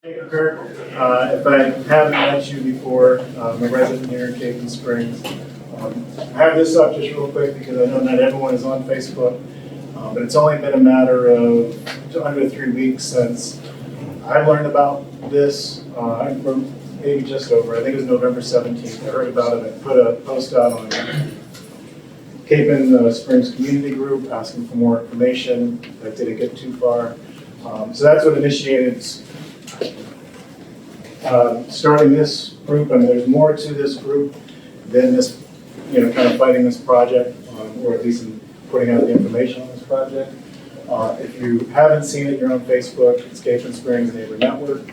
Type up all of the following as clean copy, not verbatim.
Kirk, if I haven't met you before, I'm a resident here in Capon Springs. I have this up just real quick because I know not everyone is on Facebook, but it's only been a matter of under 3 weeks since I learned about this, maybe just over, I think it was November 17th. I heard about it and put a post out on Capon Springs Community Group asking for more information. That didn't get too far. So that's what initiated starting this group. I mean, there's more to this group than this, kind of fighting this project, or at least in putting out the information on this project. If you haven't seen it, you're on Facebook. It's Capon Springs Neighbor Network.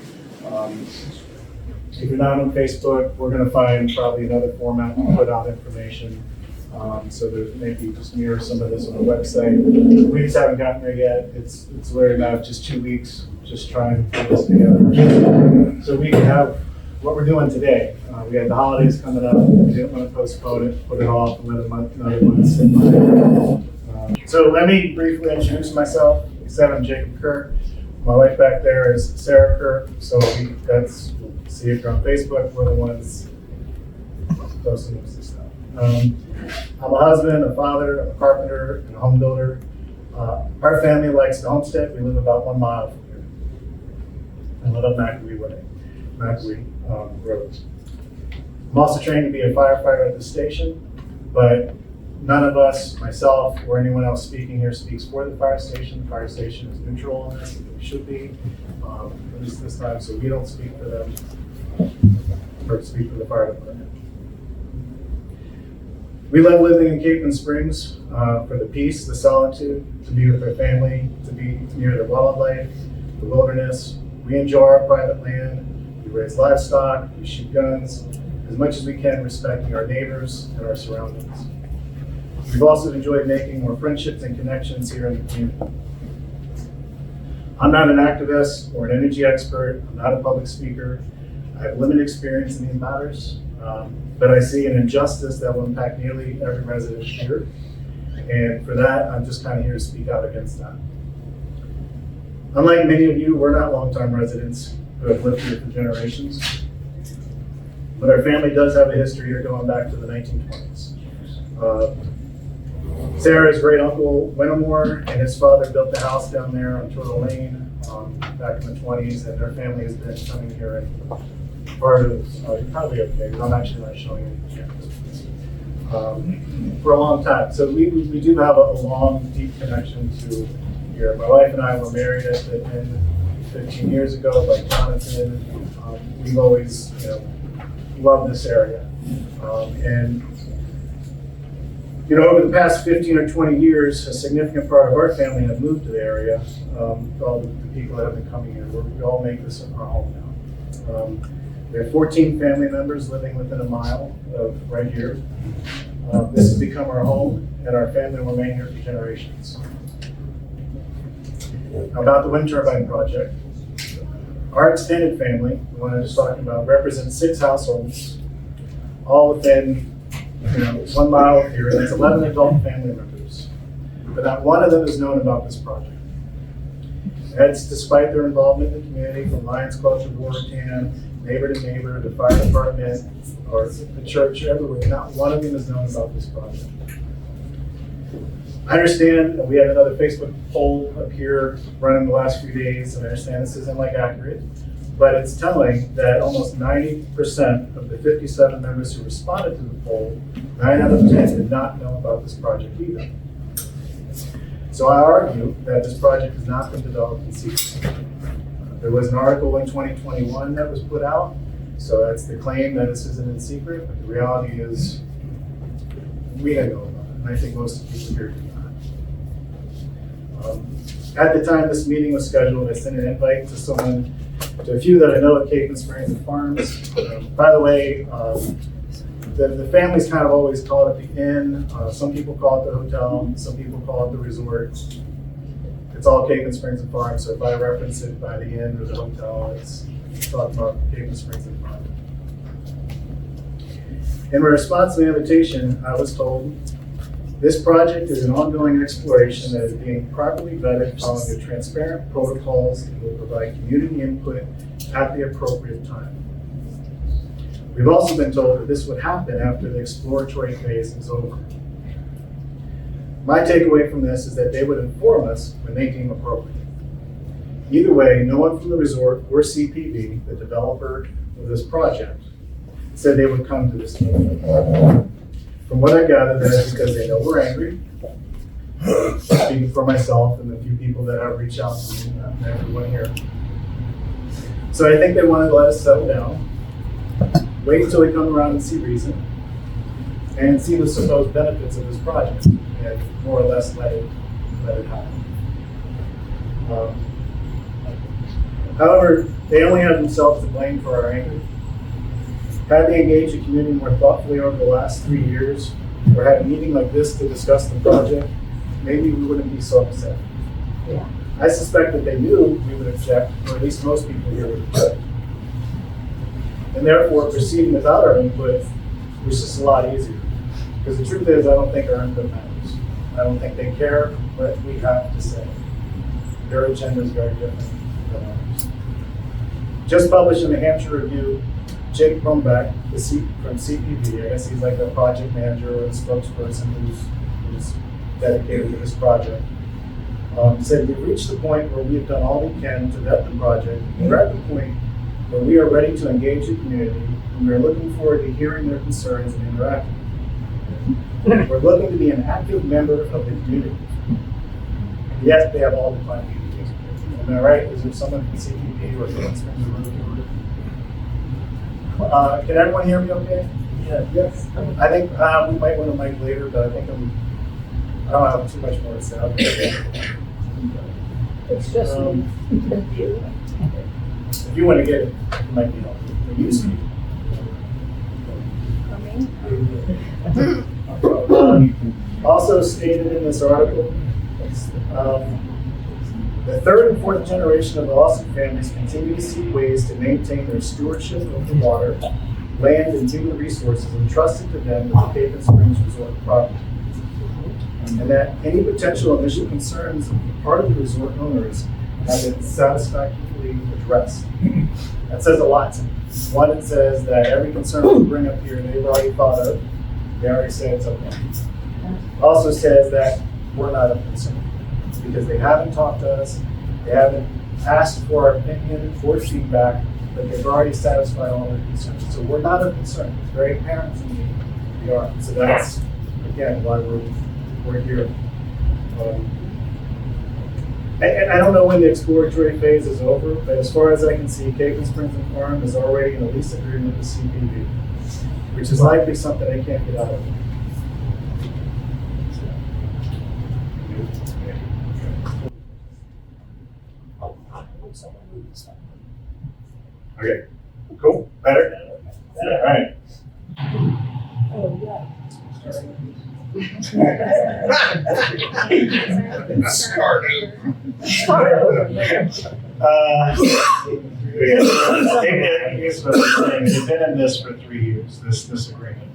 If you're not on Facebook, we're going to find probably another format to put out information. So there's maybe just mirror some of this on the website. We just haven't gotten there yet. It's literally now just 2 weeks, just trying to put this together. So we can have what we're doing today. We had the holidays coming up. We didn't want to postpone it, put it off another month sit by. So let me briefly introduce myself. Like I said, I'm Jacob Kirk. My wife back there is Sarah Kirk. So see if you're on Facebook, we're the ones posting this stuff. I'm a husband, a father, a carpenter, and a home builder. Our family likes to homestead. We live about 1 mile from here. I live up Macquarie Road. I'm also trained to be a firefighter at the station, but none of us, myself or anyone else speaking here, speaks for the fire station. The fire station is neutral on this. It should be, at least this time, so we don't speak for them or speak for the fire department. We love living in Capon Springs for the peace, the solitude, to be with our family, to be near the wildlife, the wilderness. We enjoy our private land. We raise livestock, we shoot guns, as much as we can, respecting our neighbors and our surroundings. We've also enjoyed making more friendships and connections here in the community. I'm not an activist or an energy expert. I'm not a public speaker. I have limited experience in these matters. But I see an injustice that will impact nearly every resident here. And for that, I'm just kind of here to speak out against that. Unlike many of you, we're not long-time residents who have lived here for generations. But our family does have a history here going back to the 1920s. Sarah's great uncle, Winnemore, and his father built the house down there on Turtle Lane back in the 20s, and their family has been coming here and part of, you're probably okay, because I'm actually not showing any for a long time. So we do have a long, deep connection to here. My wife and I were married at the end 15 years ago, like Jonathan. We've always, loved this area. Over the past 15 or 20 years, a significant part of our family have moved to the area. All the people that have been coming here, we all make this our home now. We have 14 family members living within a mile of right here. This has become our home, and our family will remain here for generations. Now, about the wind turbine project. Our extended family, the one I was just talking about, represents 6 households, all within 1 mile of here. That's 11 adult family members. But not one of them has known about this project. That's despite their involvement in the community, from Lions Club to Wartan, neighbor to neighbor, the fire department, or the church, everywhere. Not one of them has known about this project. I understand we have another Facebook poll up here running the last few days, and I understand this isn't accurate, but it's telling that almost 90% of the 57 members who responded to the poll, 9 out of 10 did not know about this project either. So I argue that this project has not been developed in secret. There was an article in 2021 that was put out, so that's the claim that this isn't in secret, but the reality is we didn't know about it, and I think most of the people here do not. At the time this meeting was scheduled, I sent an invite to a few that I know at Capon Springs Farms. By the way, the families kind of always call it the inn. Some people call it the hotel, some people call it the resort. It's all Capon Springs and Farms, so if I reference it by the inn or the hotel, it's talking about Capon Springs and Farms. In response to the invitation, I was told, this project is an ongoing exploration that is being properly vetted following the transparent protocols and will provide community input at the appropriate time. We've also been told that this would happen after the exploratory phase is over. My takeaway from this is that they would inform us when they deem appropriate. Either way, no one from the resort or CPV, the developer of this project, said they would come to this meeting. From what I gathered, that is because they know we're angry. Speaking for myself and the few people that have reached out to me, and everyone here. So I think they wanted to let us settle down, wait until we come around and see reason, and see the supposed benefits of this project, and more or less let it happen. However, they only have themselves to blame for our anger. Had they engaged the community more thoughtfully over the last 3 years, or had a meeting like this to discuss the project, maybe we wouldn't be so upset. Yeah. I suspect that they knew we would object, or at least most people here would object. And therefore, proceeding without our input was just a lot easier. Because the truth is, I don't think our input matters. I don't think they care what we have to say. Their agenda is very different than ours. Just published in the Hampshire Review, Jake Brumback, from CPV, I guess he's like a project manager or a spokesperson who's dedicated to this project, said we've reached the point where we have done all we can to vet the project. We're at the point where we are ready to engage the community, and we are looking forward to hearing their concerns and interacting. We're looking to be an active member of the community. Yes, they have all the fun. Am I right? Is there someone from CPP or Capon Springs Farms? Can everyone hear me okay? Yeah. Yes. I think we might want to mic later, but I think I don't have too much more to say. It's just you. If you want to get it, it might be helpful. You speak. Also stated in this article, the third and fourth generation of the Lawson families continue to seek ways to maintain their stewardship of the water, land, and human resources entrusted to them with the Capon Springs Resort property. And that any potential initial concerns on the part of the resort owners have been satisfactorily addressed. That says a lot to me. One, it says that every concern we bring up here, they've already thought of. They already say it's okay. Also says that we're not of concern because they haven't talked to us, they haven't asked for our opinion or feedback, but they've already satisfied all their concerns. So we're not of concern. It's very apparent to me we are. So that's, again, why we're here. And I don't know when the exploratory phase is over, but as far as I can see, Capon Springs Farms is already in a lease agreement with CPV, which is likely something they can't get out of. Okay, cool, better? All right. Oh, yeah. They've been in this for 3 years, this agreement.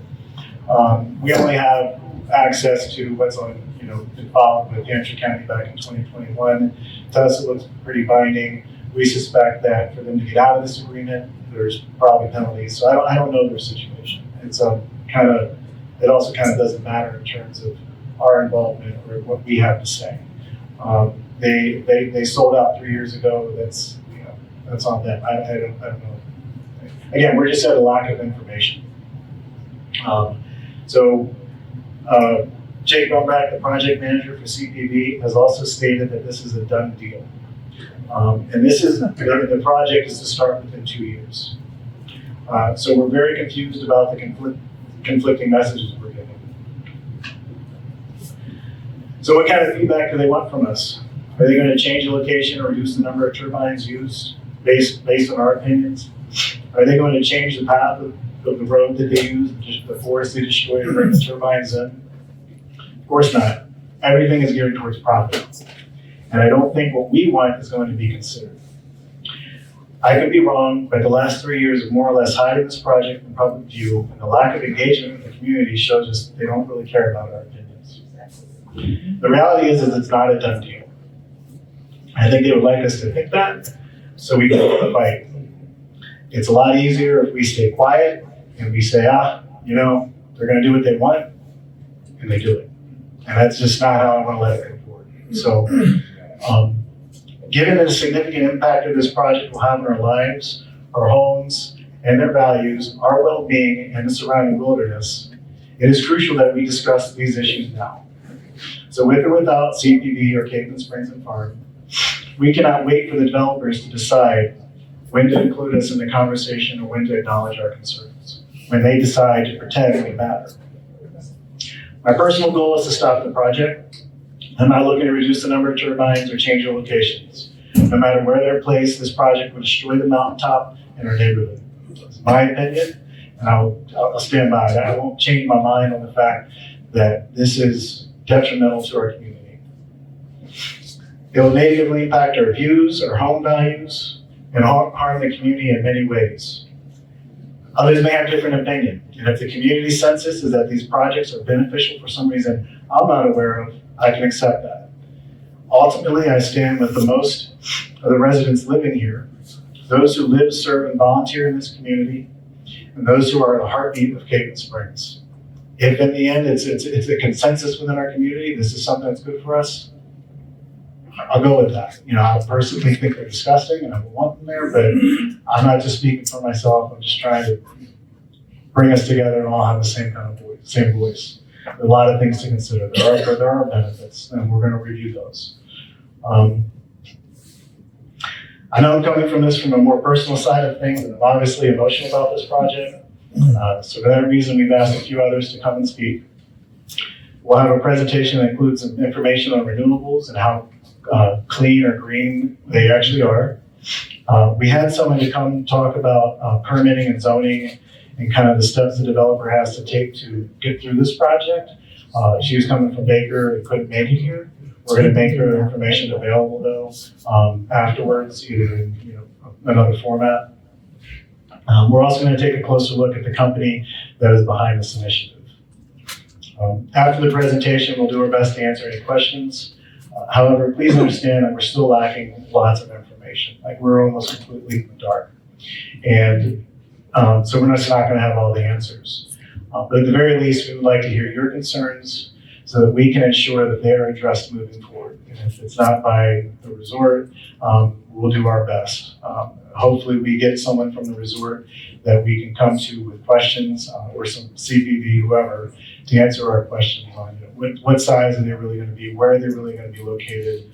We only have access to what's on, been filed with Hampshire County back in 2021. To us, it looks pretty binding. We suspect that for them to get out of this agreement, there's probably penalties. So I don't know their situation. It's it also kind of doesn't matter in terms of our involvement or what we have to say. They sold out 3 years ago. That's on them. I don't know. Again, we're just at a lack of information. Jake Brumback, the project manager for CPV, has also stated that this is a done deal. And the project is to start within 2 years. So we're very confused about the conflicting messages we're getting. So what kind of feedback do they want from us? Are they going to change the location or reduce the number of turbines used based on our opinions? Are they going to change the path of the road that they use, just the forest they destroy to bring the turbines in? Of course not. Everything is geared towards profit. And I don't think what we want is going to be considered. I could be wrong, but the last 3 years of more or less hiding this project from public view and the lack of engagement with the community shows us that they don't really care about our opinions. The reality is it's not a done deal. I think they would like us to think that so we can fight. It's a lot easier if we stay quiet and we say, they're gonna do what they want, and they do it. And that's just not how I wanna let it go forward. So, given the significant impact of this project will have on our lives, our homes, and their values, our well-being, and the surrounding wilderness, it is crucial that we discuss these issues now. So with or without CPV or Capon Springs Farms, we cannot wait for the developers to decide when to include us in the conversation or when to acknowledge our concerns, when they decide to pretend they matter. My personal goal is to stop the project. I'm not looking to reduce the number of turbines or change the locations. No matter where they're placed, this project will destroy the mountaintop in our neighborhood. It's my opinion, and I'll stand by it. I won't change my mind on the fact that this is detrimental to our community. It will negatively impact our views, our home values, and harm the community in many ways. Others may have different opinion, and if the community census is that these projects are beneficial for some reason I'm not aware of, I can accept that. Ultimately, I stand with the most of the residents living here, those who live, serve, and volunteer in this community, and those who are the heartbeat of Capon Springs. If in the end it's a consensus within our community, this is something that's good for us, I'll go with that. I personally think they're disgusting and I don't want them there, but I'm not just speaking for myself. I'm just trying to bring us together and all have the same kind of voice, same voice. There are a lot of things to consider. There are benefits, and we're going to review those. I know I'm coming from this from a more personal side of things, and I'm obviously emotional about this project. So for that reason, we've asked a few others to come and speak. We'll have a presentation that includes some information on renewables and how clean or green they actually are. We had someone to come talk about permitting and zoning and kind of the steps the developer has to take to get through this project. She was coming from Baker and couldn't make it here. We're going to make her information available though afterwards, either in another format. We're also going to take a closer look at the company that is behind this initiative. After the presentation, we'll do our best to answer any questions. However, please understand that we're still lacking lots of information. Like we're almost completely in the dark. And so we're just not going to have all the answers. But at the very least, we would like to hear your concerns so that we can ensure that they are addressed moving forward. And if it's not by the resort, we'll do our best. Hopefully we get someone from the resort that we can come to with questions or some CPV, whoever, to answer our questions on what size are they really going to be, where are they really going to be located,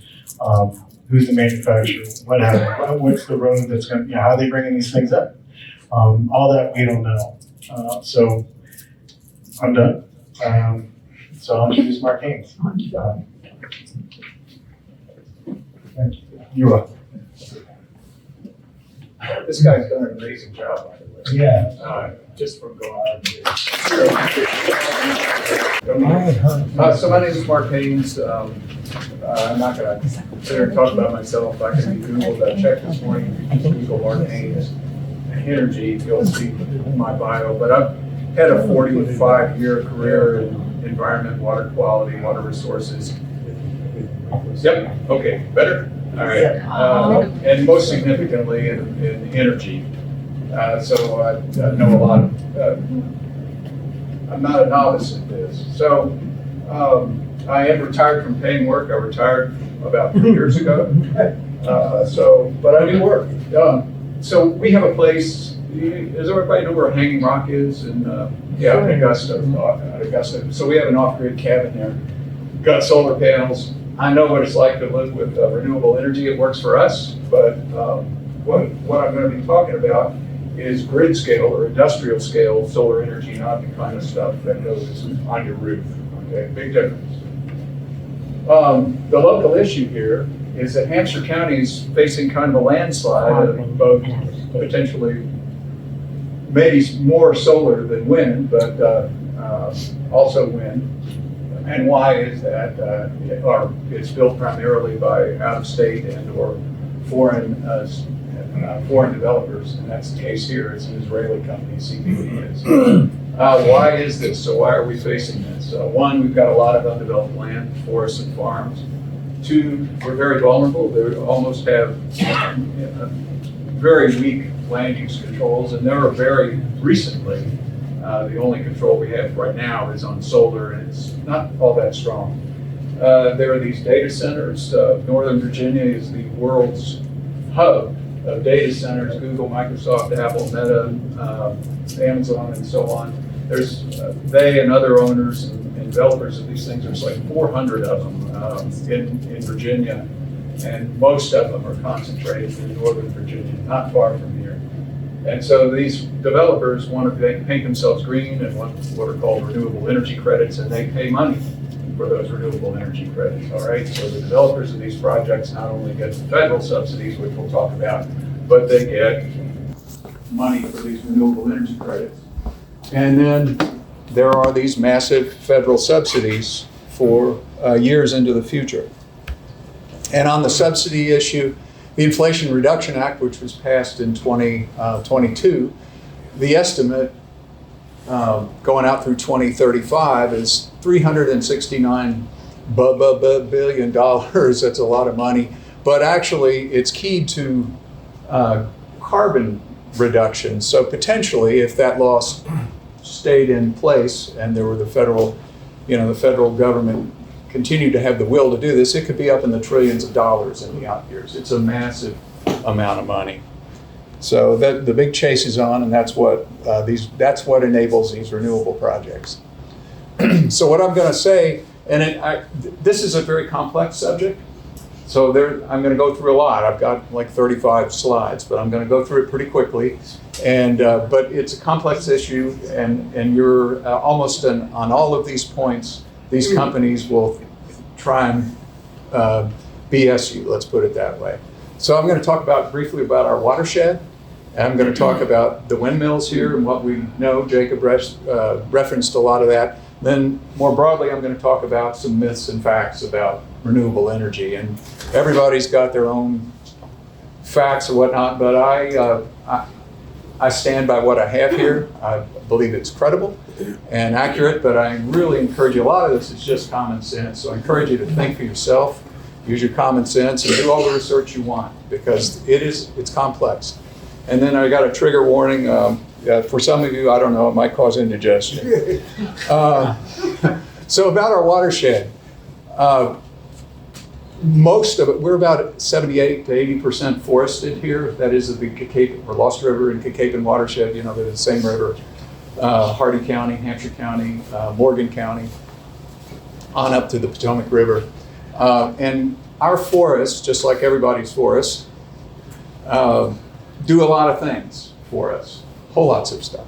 who's the manufacturer, what's the road that's going to, how are they bringing these things up? All that we don't know. So I'm done. So I'll introduce Mark Haynes. Thank you. You're welcome. This guy's done an amazing job, by the way. Yeah. Just from going through this. So my name is Mark Haynes. I'm not going to sit here and talk about myself. I can be Googled. I checked this morning. You can Google Mark Haynes Energy. You'll see my bio. But I've had a 45-year career in environment, water quality, water resources. Yep. Okay. Better. All right. And most significantly in energy. So I know a lot of, I'm not a novice at this. So I am retired from paying work. I retired about 3 years ago. But I do work. So we have a place, does everybody know where Hanging Rock is? Augusta. So we have an off-grid cabin there. Got solar panels. I know what it's like to live with renewable energy. It works for us, but what I'm going to be talking about is grid scale or industrial scale solar energy, not the kind of stuff that goes on your roof. Okay, big difference. The local issue here is that Hampshire County is facing kind of a landslide of both potentially maybe more solar than wind, but also wind. And why is that? It's built primarily by out-of-state and/or foreign developers, and that's the case here. It's an Israeli company, CPV is. Why is this? So why are we facing this? One, we've got a lot of undeveloped land, forests and farms. Two, we're very vulnerable. They almost have very weak land use controls, and there are very recently, the only control we have right now is on solar, and it's not all that strong. There are these data centers. Northern Virginia is the world's hub of data centers, Google, Microsoft, Apple, Meta, Amazon, and so on. There's they and other owners and developers of these things, there's like 400 of them in Virginia, and most of them are concentrated in Northern Virginia, not far from here. And so these developers they paint themselves green and want what are called renewable energy credits, and they pay money for those renewable energy credits, all right? So the developers of these projects not only get federal subsidies, which we'll talk about, but they get money for these renewable energy credits. And then there are these massive federal subsidies for years into the future. And on the subsidy issue, the Inflation Reduction Act, which was passed in 2022, the estimate going out through 2035 is $369 billion. That's a lot of money. But actually, it's keyed to carbon reduction. So potentially, if that law stayed in place and there were the federal government continued to have the will to do this, it could be up in the trillions of dollars in the out years. It's a massive amount of money. So the big chase is on, and that's what enables these renewable projects. So what I'm going to say, and this is a very complex subject, so I'm going to go through a lot. I've got like 35 slides, but I'm going to go through it pretty quickly. And but it's a complex issue, and you're almost on all of these points. These companies will try and BS you. Let's put it that way. So I'm going to talk briefly about our watershed. I'm going to talk about the windmills here and what we know. Jacob referenced a lot of that. Then more broadly, I'm going to talk about some myths and facts about renewable energy. And everybody's got their own facts or whatnot, but I stand by what I have here. I believe it's credible and accurate, but I really encourage you, a lot of this is just common sense. So I encourage you to think for yourself, use your common sense, and do all the research you want, because it's complex. And then I got a trigger warning. For some of you, I don't know, it might cause indigestion. So about our watershed, most of it, we're about 78 to 80% forested here. That is the Lost River and Capon watershed. They're the same river. Hardee County, Hampshire County, Morgan County, on up to the Potomac River. And our forests, just like everybody's forests, do a lot of things for us, whole lots of stuff.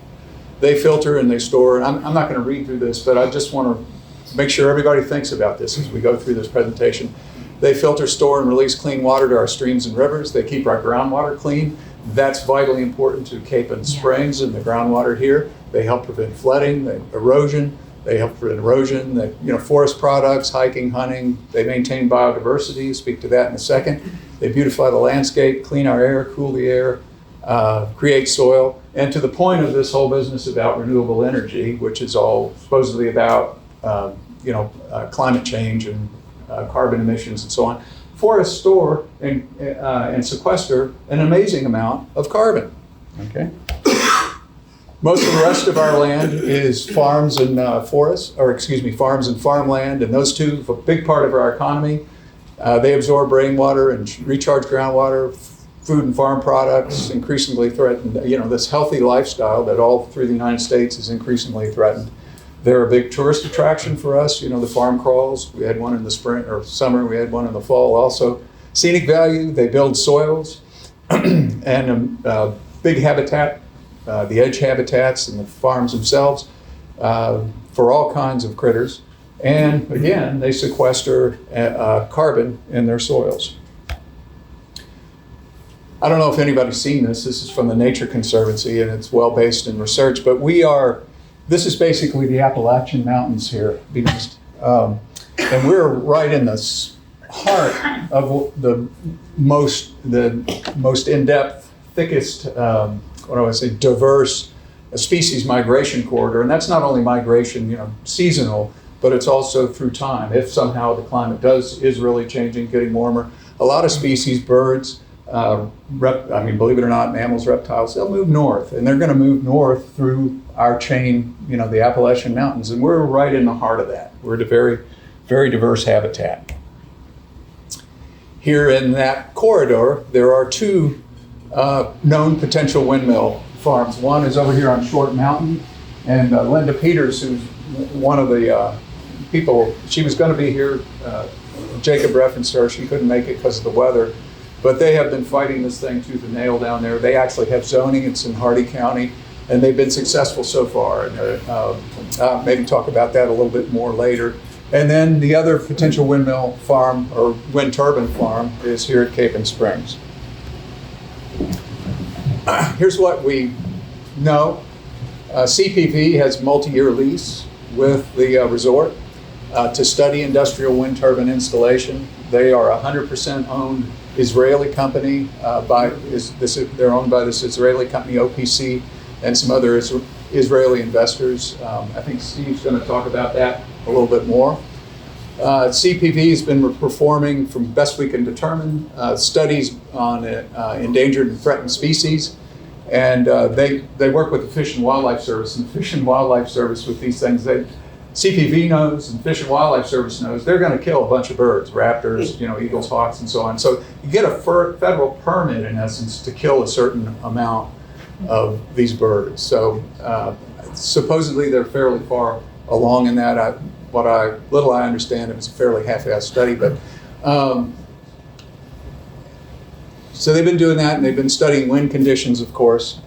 They filter and they store, and I'm not going to read through this, but I just want to make sure everybody thinks about this as we go through this presentation. They filter, store, and release clean water to our streams and rivers. They keep our groundwater clean. That's vitally important to Capon Springs and the groundwater here. They help prevent flooding, erosion. They help prevent erosion. Forest products, hiking, hunting. They maintain biodiversity. Speak to that in a second. They beautify the landscape, clean our air, cool the air, create soil. And to the point of this whole business about renewable energy, which is all supposedly about climate change and carbon emissions and so on, forests store and sequester an amazing amount of carbon. Okay. Most of the rest of our land is farms and farms and farmland, and those two, a big part of our economy. They absorb rainwater and recharge groundwater. Food and farm products increasingly threatened. This healthy lifestyle that all through the United States is increasingly threatened. They're a big tourist attraction for us. The farm crawls. We had one in the spring or summer. We had one in the fall also. Scenic value. They build soils and big habitat, the edge habitats and the farms themselves for all kinds of critters. And again, they sequester carbon in their soils. I don't know if anybody's seen this. This is from the Nature Conservancy, and it's well based in research. But this is basically the Appalachian Mountains here, and we're right in the heart of the most in-depth, thickest, diverse species migration corridor. And that's not only migration, seasonal, but it's also through time. If somehow the climate is really changing, getting warmer, a lot of species, birds, believe it or not, mammals, reptiles, they'll move north, and they're going to move north through our chain, the Appalachian Mountains, and we're right in the heart of that. We're a very, very diverse habitat. Here in that corridor, there are two known potential windmill farms. One is over here on Short Mountain, and Linda Peters, who's one of the people, she was going to be here, Jacob referenced her, she couldn't make it because of the weather, but they have been fighting this thing tooth and nail down there. They actually have zoning, it's in Hardy County, and they've been successful so far. And maybe talk about that a little bit more later. And then the other potential windmill farm, or wind turbine farm, is here at Capon Springs. Here's what we know. CPV has multi-year lease with the resort to study industrial wind turbine installation. They are 100% owned Israeli company. They're owned by this Israeli company, OPC, and some other Israeli investors. I think Steve's going to talk about that a little bit more. CPV has been performing, from best we can determine, studies on endangered and threatened species. And they work with the Fish and Wildlife Service. And the Fish and Wildlife Service with these things, CPV knows and Fish and Wildlife Service knows they're going to kill a bunch of birds, raptors, eagles, hawks, and so on. So you get a federal permit, in essence, to kill a certain amount of these birds. So supposedly they're fairly far along in that. Little I understand, it was a fairly half-assed study, but so they've been doing that, and they've been studying wind conditions, of course.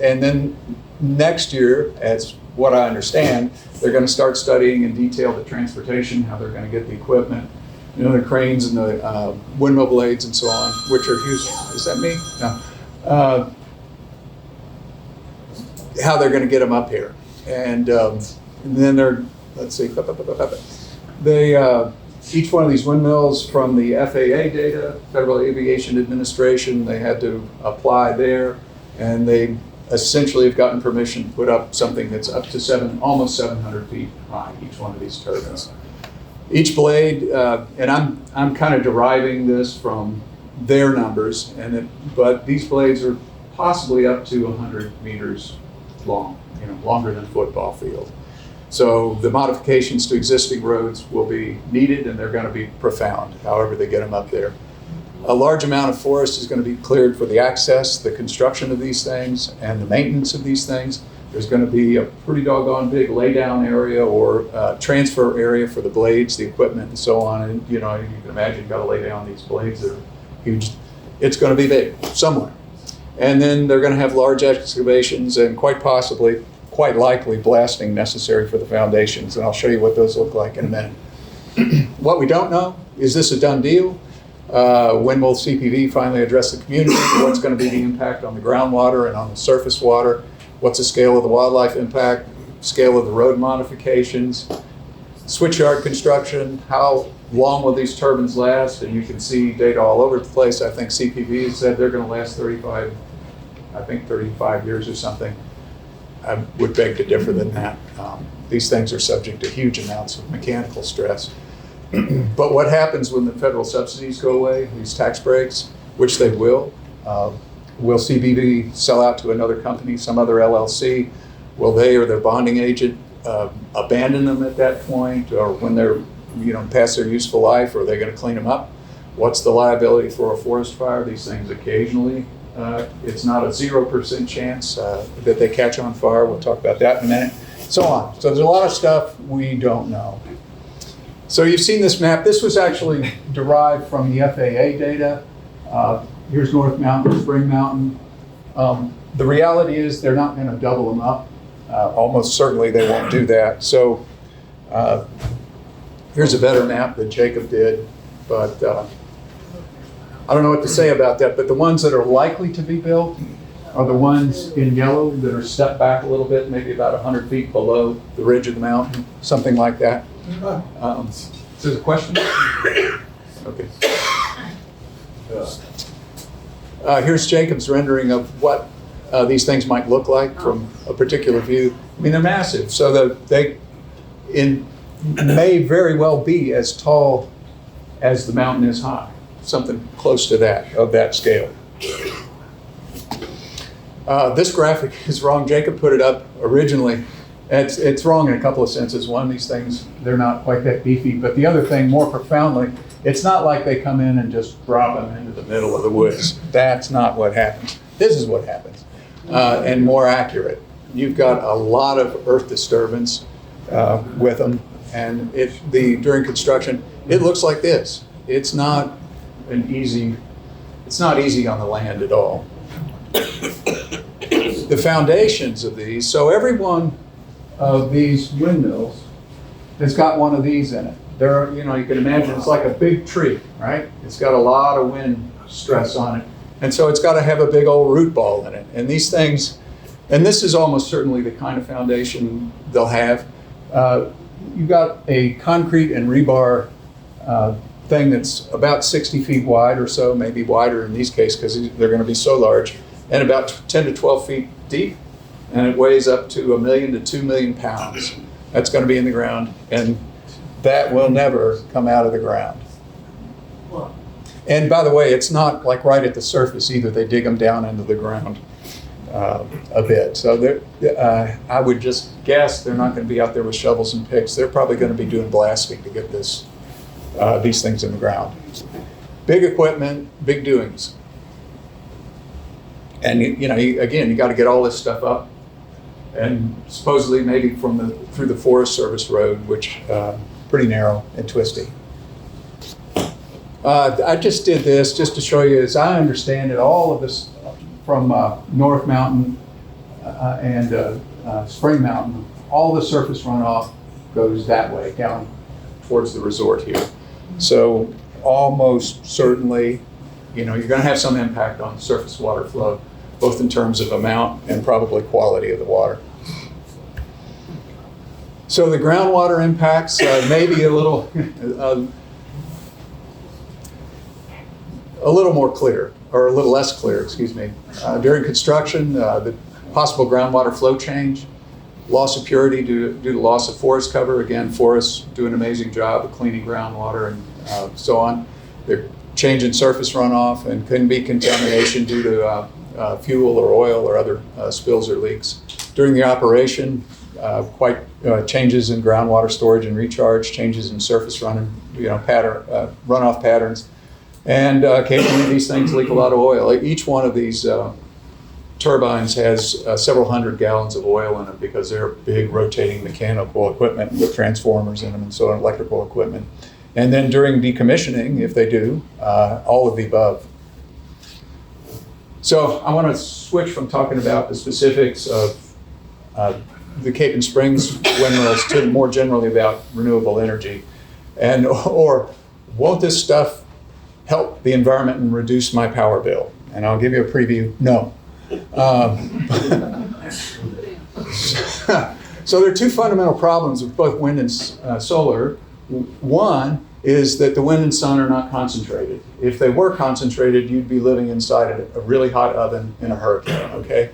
And then next year, as what I understand, they're going to start studying in detail the transportation, how they're going to get the equipment, the cranes and the windmill blades and so on, which are used. Is that me? No. How they're going to get them up here, and then they're, let's see, each one of these windmills, from the FAA data, Federal Aviation Administration, they had to apply there, and they essentially have gotten permission to put up something that's up to almost 700 feet high, each one of these turbines. Each blade, and I'm kind of deriving this from their numbers, but these blades are possibly up to 100 meters long, longer than a football field. So the modifications to existing roads will be needed, and they're going to be profound, however they get them up there. A large amount of forest is going to be cleared for the access, the construction of these things, and the maintenance of these things. There's going to be a pretty doggone big laydown area or transfer area for the blades, the equipment, and so on. And you can imagine you've got to lay down these blades that are huge. It's going to be big somewhere. And then they're going to have large excavations and quite likely blasting necessary for the foundations. And I'll show you what those look like in a minute. What we don't know, is this a done deal? When will CPV finally address the community? What's going to be the impact on the groundwater and on the surface water? What's the scale of the wildlife impact? Scale of the road modifications? Switchyard construction? How long will these turbines last? And you can see data all over the place. I think CPV said they're going to last 35 years or something. I would beg to differ than that. These things are subject to huge amounts of mechanical stress. But what happens when the federal subsidies go away, these tax breaks, which they will CPV sell out to another company, some other LLC? Will they or their bonding agent abandon them at that point, or when they're past their useful life? Or are they going to clean them up? What's the liability for a forest fire? These things occasionally, it's not a 0% chance that they catch on fire. We'll talk about that in a minute. So on. So there's a lot of stuff we don't know. So you've seen this map. This was actually derived from the FAA data. Here's North Mountain, Spring Mountain. The reality is they're not going to double them up. Almost certainly they won't do that. So here's a better map that Jacob did, but I don't know what to say about that. But the ones that are likely to be built are the ones in yellow that are stepped back a little bit, maybe about 100 feet below the ridge of the mountain, something like that. Is there a question? Okay. Here's Jacob's rendering of what these things might look like from a particular view. I mean, they're massive, so that they may very well be as tall as the mountain is high. something close to that, of that scale. This graphic is wrong. Jacob put it up originally. It's wrong in a couple of senses. One, these things, they're not quite that beefy. But the other thing, more profoundly, it's not like they come in and just drop them into the middle of the woods. That's not what happens. This is what happens. And more accurate. You've got a lot of earth disturbance with them. And during construction, it looks like this. It's not easy on the land at all. The foundations of these, so every one of these windmills has got one of these in it. You can imagine it's like a big tree, right? It's got a lot of wind stress on it. And so it's got to have a big old root ball in it. And these things, and this is almost certainly the kind of foundation they'll have. You've got a concrete and rebar thing that's about 60 feet wide or so, maybe wider in these cases because they're going to be so large, and about 10 to 12 feet deep, and it weighs up to 1 million to 2 million pounds. That's going to be in the ground, and that will never come out of the ground. And by the way, it's not like right at the surface either. They dig them down into the ground a bit. So I would just guess they're not going to be out there with shovels and picks. They're probably going to be doing blasting to get these things in the ground. Big equipment, big doings. And you got to get all this stuff up, and supposedly maybe through the Forest Service road, which pretty narrow and twisty. I just did this just to show you, as I understand it, all of this from North Mountain and Spring Mountain, all the surface runoff goes that way down towards the resort here. So almost certainly, you're going to have some impact on surface water flow, both in terms of amount and probably quality of the water. So the groundwater impacts maybe a little more clear, or a little less clear, excuse me. During construction, the possible groundwater flow change, loss of purity due to loss of forest cover. Again, forests do an amazing job of cleaning groundwater and so on. They're changing surface runoff, and can be contamination due to fuel or oil or other spills or leaks. During the operation, changes in groundwater storage and recharge, changes in surface runoff patterns, and occasionally these things leak a lot of oil. Each one of these turbines has several hundred gallons of oil in it because they're big rotating mechanical equipment with transformers in them and so on, electrical equipment. And then during decommissioning, if they do, all of the above. So I want to switch from talking about the specifics of the Capon Springs windmills to more generally about renewable energy. Or won't this stuff help the environment and reduce my power bill? And I'll give you a preview. No. So there are two fundamental problems with both wind and solar. One is that the wind and sun are not concentrated. If they were concentrated, you'd be living inside a really hot oven in a hurricane, okay?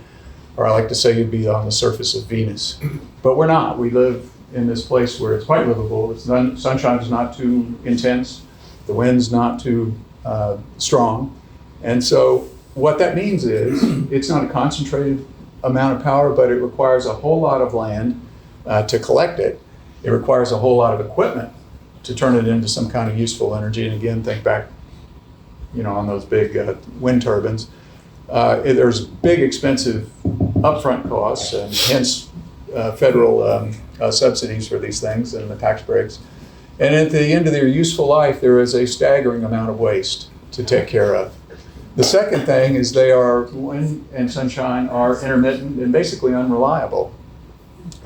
Or I like to say you'd be on the surface of Venus. But we're not. We live in this place where it's quite livable. The sunshine's not too intense. The wind's not too strong. And so what that means is it's not a concentrated amount of power, but it requires a whole lot of land to collect it. It requires a whole lot of equipment to turn it into some kind of useful energy. And again, think back, on those big wind turbines. There's big, expensive upfront costs, and hence federal subsidies for these things and the tax breaks. And at the end of their useful life, there is a staggering amount of waste to take care of. The second thing is wind and sunshine are intermittent and basically unreliable.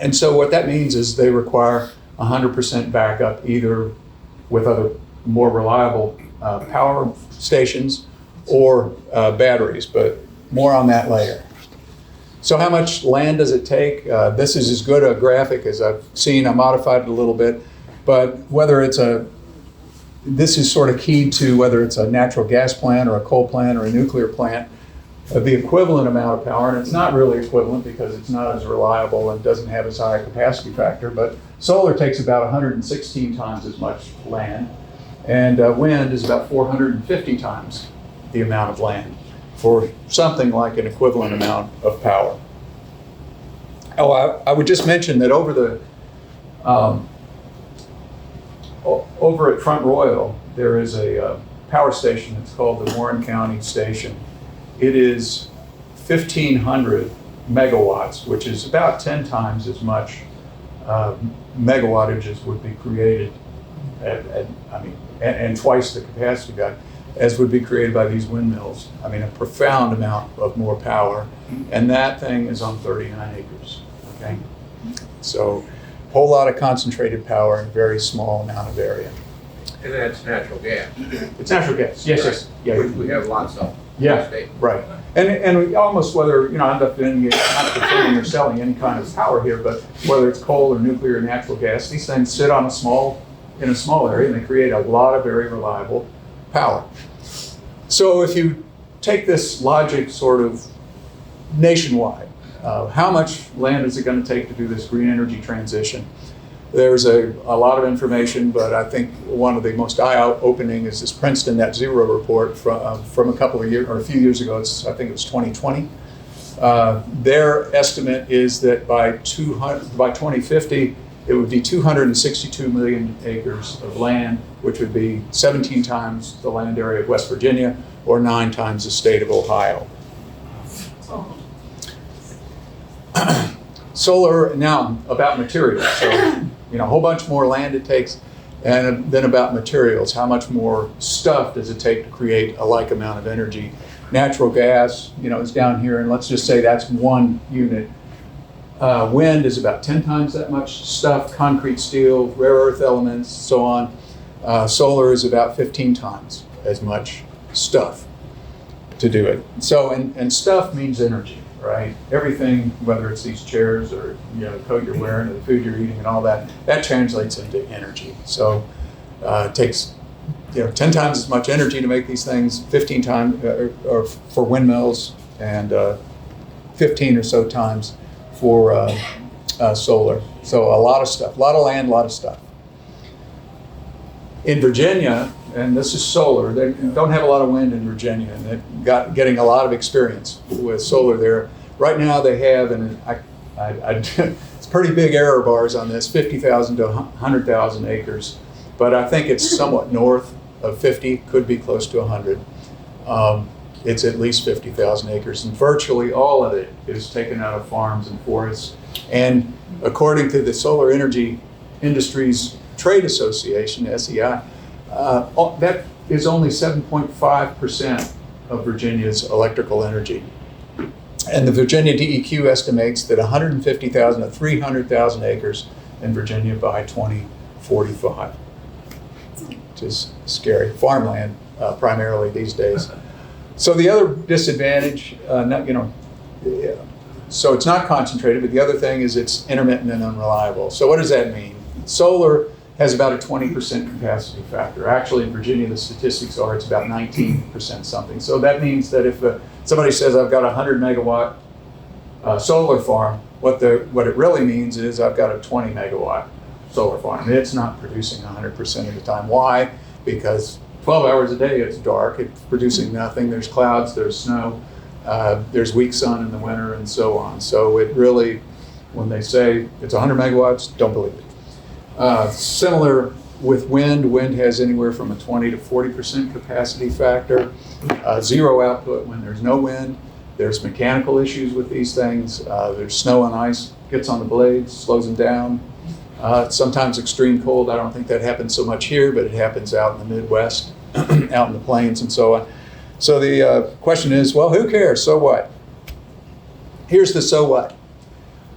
And so what that means is they require 100% backup, either with other more reliable power stations or batteries, but more on that later. So how much land does it take? This is as good a graphic as I've seen. I modified it a little bit, but this is sort of key to whether it's a natural gas plant or a coal plant or a nuclear plant, the equivalent amount of power, and it's not really equivalent because it's not as reliable and doesn't have as high a capacity factor, but solar takes about 116 times as much land. And wind is about 450 times the amount of land for something like an equivalent amount of power. Oh, I would just mention that over at Front Royal, there is a power station. It's called the Warren County Station. It is 1,500 megawatts, which is about 10 times as much megawattage as would be created and twice the capacity as would be created by these windmills. I mean, a profound amount of more power, and that thing is on 39 acres, okay? So, a whole lot of concentrated power in a very small amount of area. And that's natural gas. It's natural gas, yes, yeah. We have lots of. Yeah, State. right. And we almost whether, I'm not defending or selling any kind of power here, but whether it's coal or nuclear or natural gas, these things sit on in a small area and they create a lot of very reliable power. So if you take this logic sort of nationwide, how much land is it going to take to do this green energy transition? There's a lot of information, but I think one of the most eye-opening is this Princeton Net Zero report from a couple of years, or a few years ago. I think it was 2020. Their estimate is that by 2050, it would be 262 million acres of land, which would be 17 times the land area of West Virginia, or 9 times the state of Ohio. Solar, now about materials. So, a whole bunch more land it takes, and then about materials. How much more stuff does it take to create a like amount of energy? Natural gas, is down here, and let's just say that's 1 unit. Wind is about 10 times that much stuff, concrete, steel, rare earth elements, so on. Solar is about 15 times as much stuff to do it. So, and stuff means energy, right? Everything, whether it's these chairs or the coat you're wearing or the food you're eating and all that, that translates into energy. So it takes 10 times as much energy to make these things, 15 times or for windmills, and 15 or so times for solar. So a lot of stuff, a lot of land, a lot of stuff. In Virginia, and this is solar, they don't have a lot of wind in Virginia, and they're getting a lot of experience with solar there. Right now they have, and it's pretty big error bars on this, 50,000 to 100,000 acres, but I think it's somewhat north of 50, could be close to 100. It's at least 50,000 acres, and virtually all of it is taken out of farms and forests. And according to the Solar Energy Industries Trade Association, SEI, that is only 7.5% of Virginia's electrical energy. And the Virginia DEQ estimates that 150,000 to 300,000 acres in Virginia by 2045, which is scary. Farmland primarily these days. So the other disadvantage, so it's not concentrated, but the other thing is it's intermittent and unreliable. So what does that mean? Solar has about a 20% capacity factor. Actually, in Virginia, the statistics are it's about 19% something. So that means that if somebody says, I've got a 100 megawatt solar farm, what it really means is I've got a 20 megawatt solar farm. It's not producing 100% of the time. Why? Because 12 hours a day it's dark, it's producing nothing. There's clouds, there's snow, there's weak sun in the winter, and so on. So it really, when they say it's 100 megawatts, don't believe it. Similar with wind. Wind has anywhere from a 20 to 40% capacity factor. Zero output when there's no wind. There's mechanical issues with these things. There's snow and ice, gets on the blades, slows them down. Sometimes extreme cold. I don't think that happens so much here, but it happens out in the Midwest, out in the plains and so on. So the question is, well, who cares? So what? Here's the so what.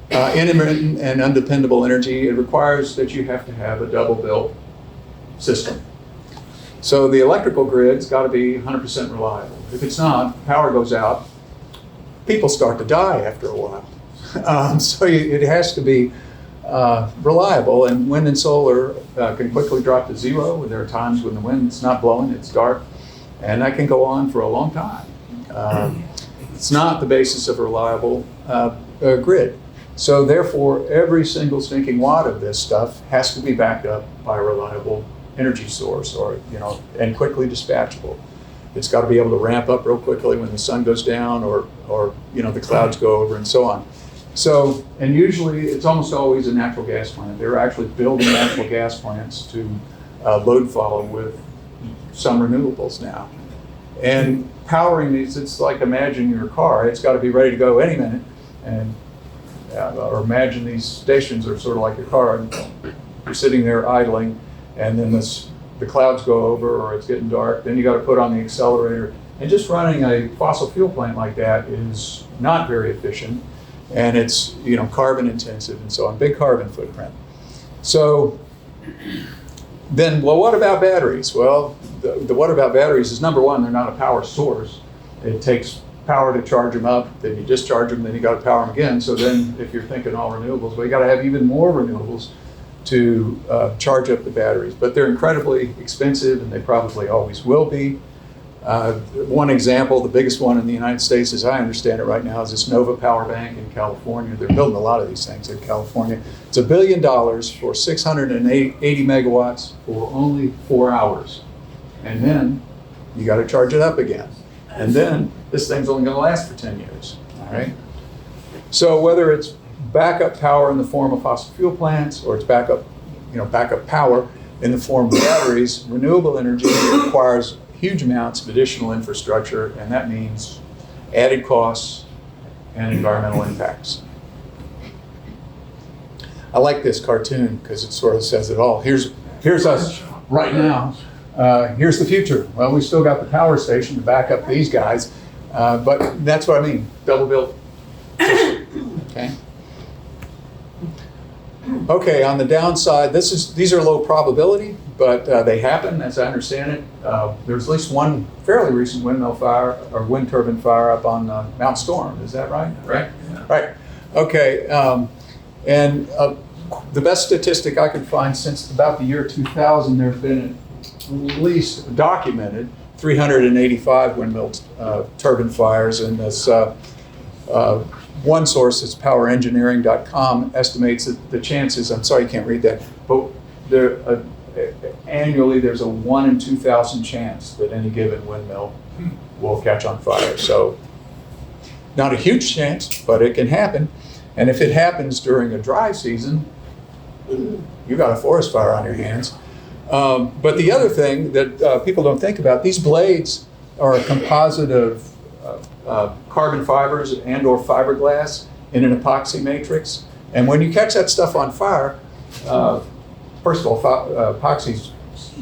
Intermittent and undependable energy, it requires that you have to have a double-built system. So the electrical grid's got to be 100% reliable. If it's not, power goes out, people start to die after a while. So it has to be reliable, and wind and solar can quickly drop to zero. There are times when the wind's not blowing, it's dark, and that can go on for a long time. It's not the basis of a reliable grid. So therefore, every single stinking watt of this stuff has to be backed up by a reliable energy source, or, and quickly dispatchable. It's got to be able to ramp up real quickly when the sun goes down, or the clouds go over, and so on. So, and usually it's almost always a natural gas plant. They're actually building natural gas plants to load follow with some renewables now. And powering these, it's like imagine your car. It's got to be ready to go any minute. And or imagine these stations are sort of like your car. You're sitting there idling, and then the clouds go over, or it's getting dark. Then you got to put on the accelerator. And just running a fossil fuel plant like that is not very efficient, and it's carbon intensive and so on, big carbon footprint. So then, well, what about batteries? Well, the what about batteries is, number one, they're not a power source. It takes power to charge them up, then you discharge them, then you got to power them again. So then if you're thinking all renewables, well, you got to have even more renewables to charge up the batteries. But they're incredibly expensive, and they probably always will be. One example, the biggest one in the United States, as I understand it right now, is this Nova Power Bank in California. They're building a lot of these things in California. It's $1 billion for 680 megawatts for only 4 hours. And then you got to charge it up again. And then this thing's only going to last for 10 years. All right. So whether it's backup power in the form of fossil fuel plants, or it's backup power in the form of batteries, renewable energy requires huge amounts of additional infrastructure, and that means added costs and environmental impacts. I like this cartoon because it sort of says it all. Here's us right now. Here's the future. Well, we still got the power station to back up these guys, but that's what I mean, double built. Okay. Okay, on the downside, these are low probability, but they happen, as I understand it. There's at least one fairly recent windmill fire, or wind turbine fire, up on Mount Storm. Is that right? Right. Yeah. Right. Okay. And the best statistic I could find since about the year 2000, there have been at least documented 385 windmill turbine fires, and this one source, it's powerengineering.com, estimates that the chances, I'm sorry you can't read that, but annually there's a 1 in 2,000 chance that any given windmill will catch on fire. So not a huge chance, but it can happen. And if it happens during a dry season, you got a forest fire on your hands. But the other thing that people don't think about, these blades are a composite of carbon fibers and/or fiberglass in an epoxy matrix. And when you catch that stuff on fire, first of all, epoxy's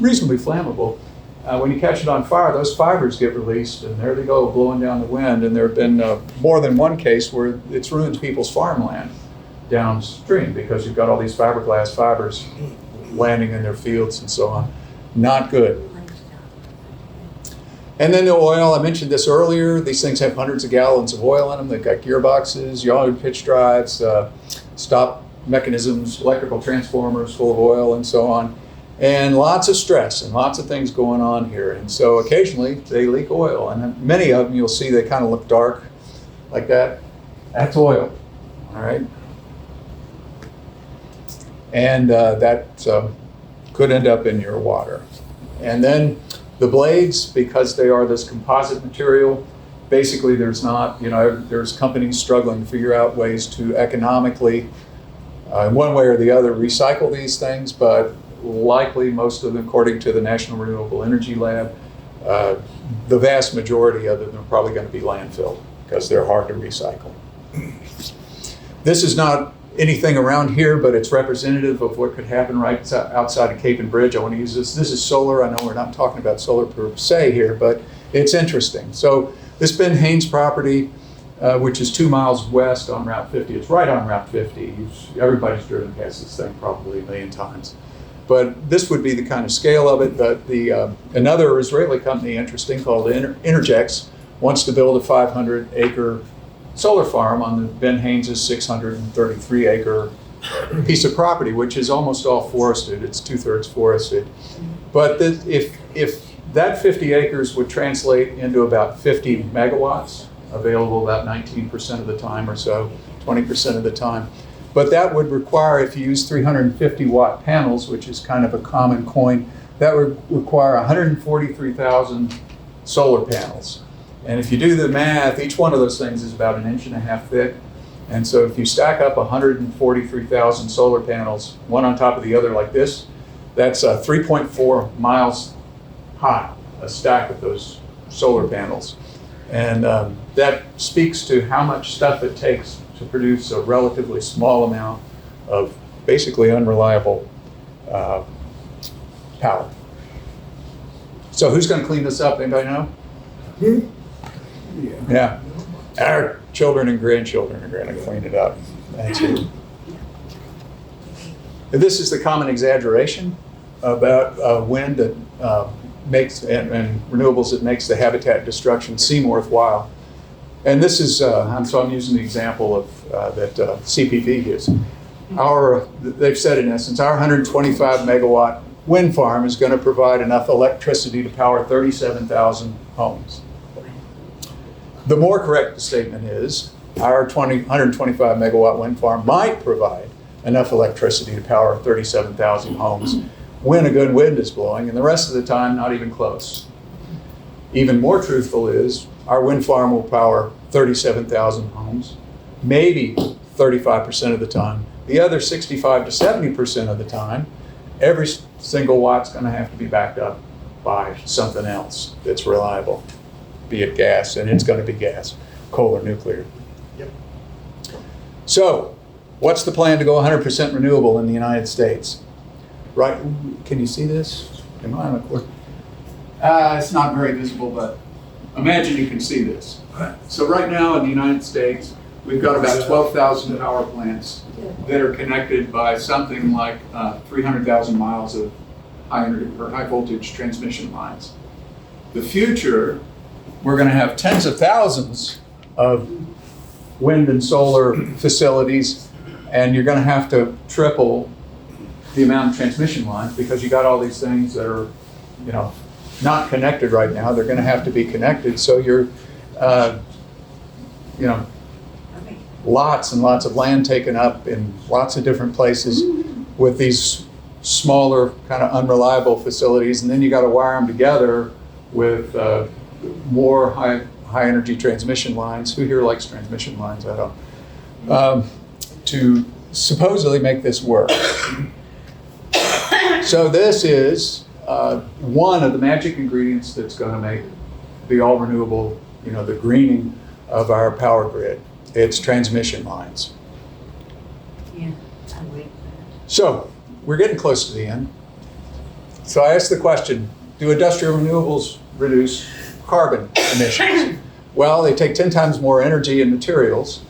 reasonably flammable. When you catch it on fire, those fibers get released, and there they go, blowing down the wind. And there have been more than one case where it's ruined people's farmland downstream because you've got all these fiberglass fibers landing in their fields and so on. Not good. And then the oil, I mentioned this earlier, these things have hundreds of gallons of oil in them. They've got gearboxes, yard pitch drives, stop mechanisms, electrical transformers full of oil, and so on. And lots of stress and lots of things going on here. And so occasionally they leak oil. And many of them, you'll see they kind of look dark like that. That's oil, all right? And that could end up in your water. And then the blades, because they are this composite material, basically there's companies struggling to figure out ways to economically, in one way or the other, recycle these things, but likely most of them, according to the National Renewable Energy Lab, the vast majority of them are probably going to be landfilled because they're hard to recycle. This is not anything around here, but it's representative of what could happen right outside of Capon Bridge. I want to use this. This is solar. I know we're not talking about solar per se here, but it's interesting. So this Ben Haynes property, which is 2 miles west on Route 50. It's right on Route 50. Everybody's driven past this thing probably a million times. But this would be the kind of scale of it. But another Israeli company, interesting, called Intergex, wants to build a 500-acre solar farm on the Ben Haynes' 633-acre piece of property, which is almost all forested. It's 2/3 forested. But if that 50 acres would translate into about 50 megawatts, available about 19% of the time or so, 20% of the time. But that would require, if you use 350-watt panels, which is kind of a common coin that would require 143,000 solar panels. And if you do the math, each one of those things is about 1.5 inches thick. And so if you stack up 143,000 solar panels, one on top of the other like this, that's 3.4 miles high, a stack of those solar panels. And that speaks to how much stuff it takes to produce a relatively small amount of basically unreliable power. So who's going to clean this up? Anybody know? Yeah. Our children and grandchildren are going to clean it up. That's it. This is the common exaggeration about wind that makes and renewables that makes the habitat destruction seem worthwhile. And this is, so I'm using the example of that CPV gives. They've said in essence, our 125 megawatt wind farm is going to provide enough electricity to power 37,000 homes. The more correct statement is, our 125 megawatt wind farm might provide enough electricity to power 37,000 homes when a good wind is blowing, and the rest of the time, not even close. Even more truthful is, our wind farm will power 37,000 homes, maybe 35% of the time. The other 65 to 70% of the time, every single watt's going to have to be backed up by something else that's reliable, be it gas, and it's going to be gas, coal or nuclear. Yep. So, what's the plan to go 100% renewable in the United States? Right, can you see this? Am I on a course? It's not very visible, but imagine you can see this. So right now in the United States, we've got about 12,000 power plants that are connected by something like 300,000 miles of high voltage transmission lines. The future, we're going to have tens of thousands of wind and solar facilities, and you're going to have to triple the amount of transmission lines because you got all these things that are, not connected right now. They're going to have to be connected. So you're, lots and lots of land taken up in lots of different places with these smaller kind of unreliable facilities, and then you got to wire them together with more high energy transmission lines. Who here likes transmission lines? I don't. To supposedly make this work. So this is one of the magic ingredients that's going to make the all renewable, the greening of our power grid. It's transmission lines. Yeah, I like that. So we're getting close to the end. So I asked the question, do industrial renewables reduce carbon emissions? Well, they take 10 times more energy and materials.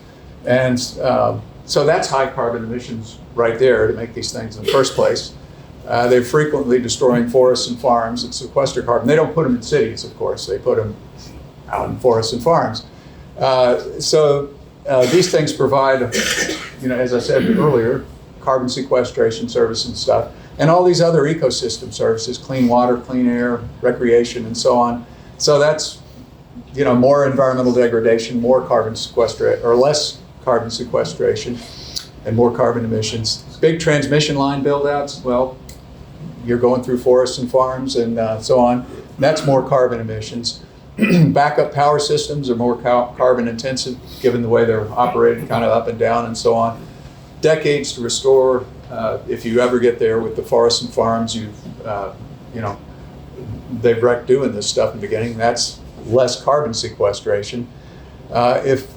And so that's high carbon emissions right there to make these things in the first place. They're frequently destroying forests and farms and sequester carbon. They don't put them in cities, of course. They put them out in forests and farms. So these things provide, as I said earlier, carbon sequestration service and stuff, and all these other ecosystem services, clean water, clean air, recreation, and so on. So that's, more environmental degradation, more carbon sequestration, or less carbon sequestration, and more carbon emissions. Big transmission line build-outs, well, you're going through forests and farms and so on. That's more carbon emissions. Backup power systems are more carbon intensive, given the way they're operated, kind of up and down and so on. Decades to restore, if you ever get there with the forests and farms, they've wrecked doing this stuff in the beginning. That's less carbon sequestration. If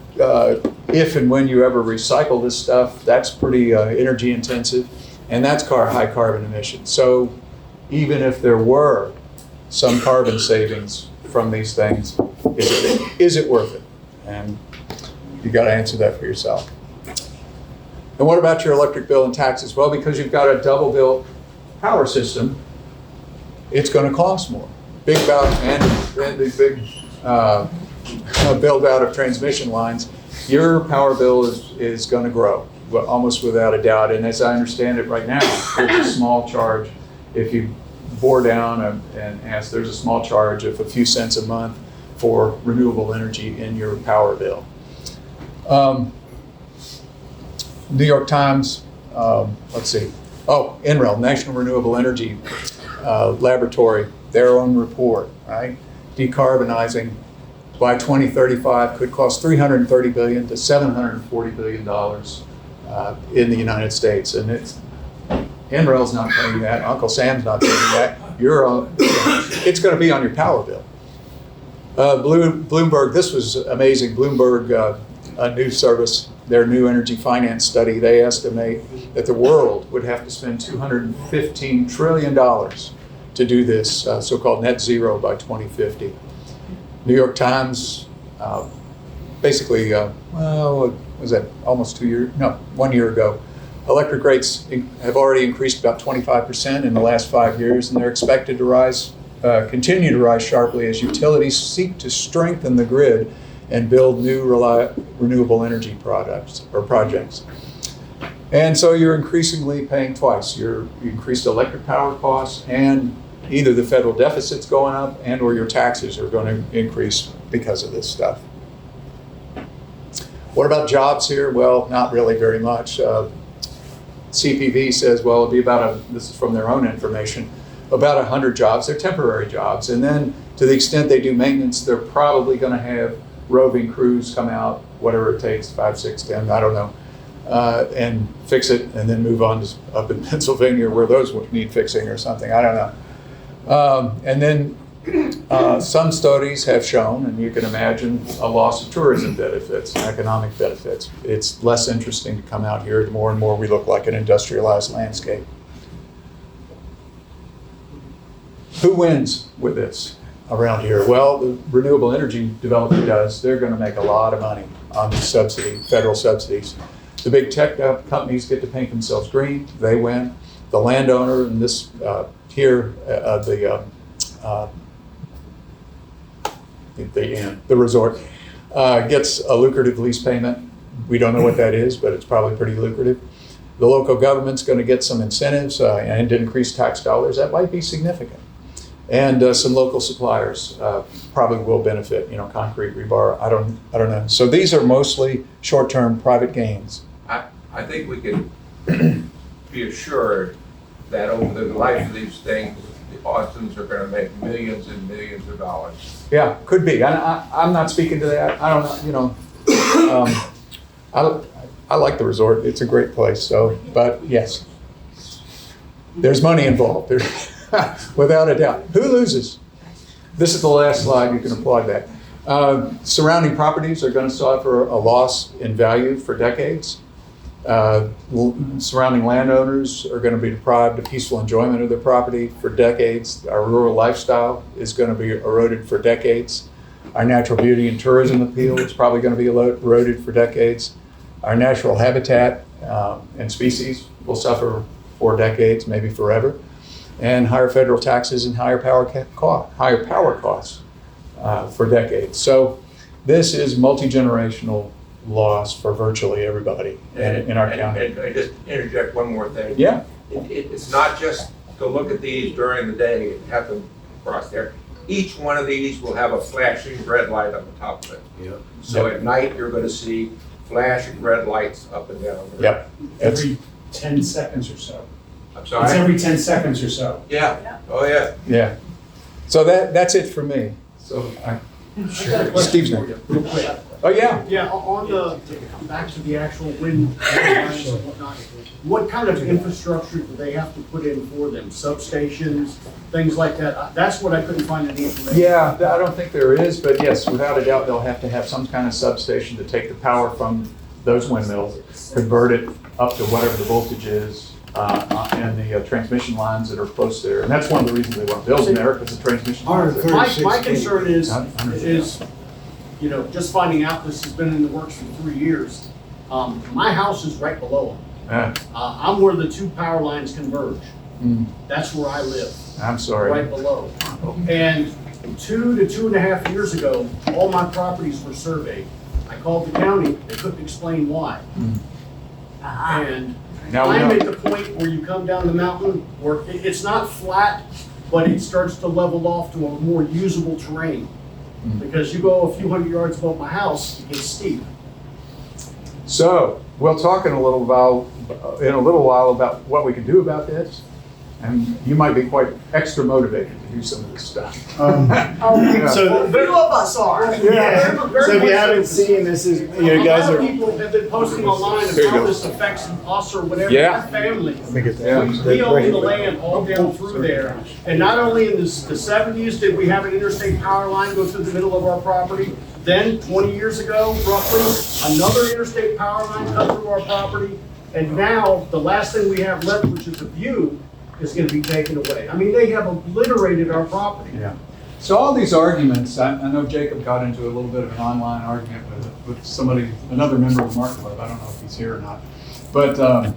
and when you ever recycle this stuff, that's pretty energy intensive, and that's high carbon emissions. So even if there were some carbon savings from these things, is it worth it? And you got to answer that for yourself. And what about your electric bill and taxes? Well, because you've got a double bill power system, it's going to cost more. Big build out of transmission lines, your power bill is going to grow, almost without a doubt. And as I understand it right now, there's a small charge. If you bore down and ask, there's a small charge of a few cents a month for renewable energy in your power bill. New York Times, let's see. Oh, NREL, National Renewable Energy laboratory their own report, right? Decarbonizing by 2035 could cost $330 billion to $740 billion in the United States. And NREL's not paying that, Uncle Sam's not paying that. It's going to be on your power bill. Bloomberg, this was amazing. Bloomberg, a news service, their new energy finance study, they estimate that the world would have to spend $215 trillion to do this so-called net zero by 2050. New York Times, basically, what was that, almost 2 years? No, 1 year ago. Electric rates have already increased about 25% in the last 5 years, and they're expected to rise, continue to rise sharply as utilities seek to strengthen the grid and build new renewable energy projects. And so you're increasingly paying twice. Your increased electric power costs, and either the federal deficit's going up and or your taxes are going to increase because of this stuff. What about jobs here? Well, not really very much. CPV says, well, it'll be about this is from their own information, about 100 jobs. They're temporary jobs. And then to the extent they do maintenance, they're probably going to have roving crews come out, whatever it takes, 5, 6, 10, I don't know, and fix it and then move on to up in Pennsylvania where those would need fixing or something. I don't know. And then some studies have shown, and you can imagine, a loss of tourism benefits, economic benefits. It's less interesting to come out here. The more and more we look like an industrialized landscape. Who wins with this around here? Well, the renewable energy developer does. They're going to make a lot of money on these federal subsidies. The big tech companies get to paint themselves green. They win. The landowner, and this the resort gets a lucrative lease payment. We don't know what that is, but it's probably pretty lucrative. The local government's going to get some incentives and increased tax dollars. That might be significant. And some local suppliers probably will benefit. Concrete, rebar. I don't know. So these are mostly short-term private gains. I think we can be assured that over the life of these things, the Austins are going to make millions and millions of dollars. Yeah, could be. I'm not speaking to that. I don't know. I like the resort. It's a great place. So, but yes, there's money involved. Without a doubt. Who loses? This is the last slide. You can applaud that. Surrounding properties are going to suffer a loss in value for decades. Surrounding landowners are going to be deprived of peaceful enjoyment of their property for decades. Our rural lifestyle is going to be eroded for decades. Our natural beauty and tourism appeal is probably going to be eroded for decades. Our natural habitat and species will suffer for decades, maybe forever. And higher federal taxes and higher power costs for decades. So this is multi-generational loss for virtually everybody in our county. And I just interject one more thing. Yeah. It's not just to look at these during the day and have them cross there. Each one of these will have a flashing red light on the top of it. Yep. So at night, you're going to see flashing red lights up and down. Yep. Every 10 seconds or so. I'm It's sorry? every 10 seconds or so. Yeah. Oh, yeah. Yeah. So that's it for me. So Steve's for name. you, real quick. Oh, yeah. Yeah, on the, back to the actual wind turbines and whatnot, what kind of infrastructure do they have to put in for them? Substations, things like that? That's what I couldn't find any information. Yeah, I don't think there is, but yes, without a doubt, they'll have to have some kind of substation to take the power from those windmills, convert it up to whatever the voltage is, and the transmission lines that are close there. And that's one of the reasons they want to build in there, because the transmission lines are. My concern is, just finding out this has been in the works for 3 years. My house is right below them. I'm where the two power lines converge. That's where I live. I'm sorry. Right below. And 2 to 2.5 years ago, all my properties were surveyed. I called the county, they couldn't explain why. And Now we I'm know. at the point where you come down the mountain where it's not flat, but it starts to level off to a more usable terrain. Because you go a few hundred yards above my house, it gets steep. So we'll talk in a little while about what we can do about this. And you might be quite extra motivated to do some of this stuff. So, A few of us are. yeah, Very so if you much haven't seen, this is, you A guys lot of are. people have been posting online of There you how go. this affects us or whatever, Yeah. our families. Yeah. We own the land all down through there. And not only in the 70s did we have an interstate power line go through the middle of our property, then 20 years ago, roughly, another interstate power line cut through our property. And now, the last thing we have left, which is a view, is gonna be taken away. I mean, they have obliterated our property. Yeah. So all these arguments, I know Jacob got into a little bit of an online argument with somebody, another member of the Mark Club. I don't know if he's here or not. But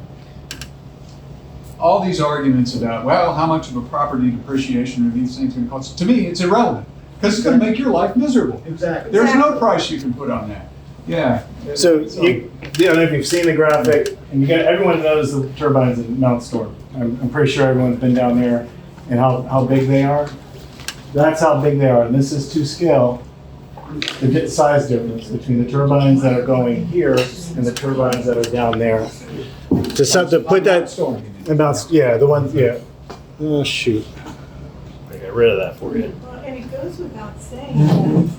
all these arguments about, well, how much of a property depreciation are these things going to cost? To me, it's irrelevant because it's going to make your life miserable. Exactly. There's no price you can put on that. Yeah. So, I don't know if you've seen the graphic, and you got, everyone knows the turbines in Mount Storm. I'm pretty sure everyone's been down there and how big they are. That's how big they are, and this is to scale. The size difference between the turbines that are going here and the turbines that are down there. To put that, Storm. yeah, the ones, yeah. Oh, shoot. I got rid of that for you. Well, and it goes without saying.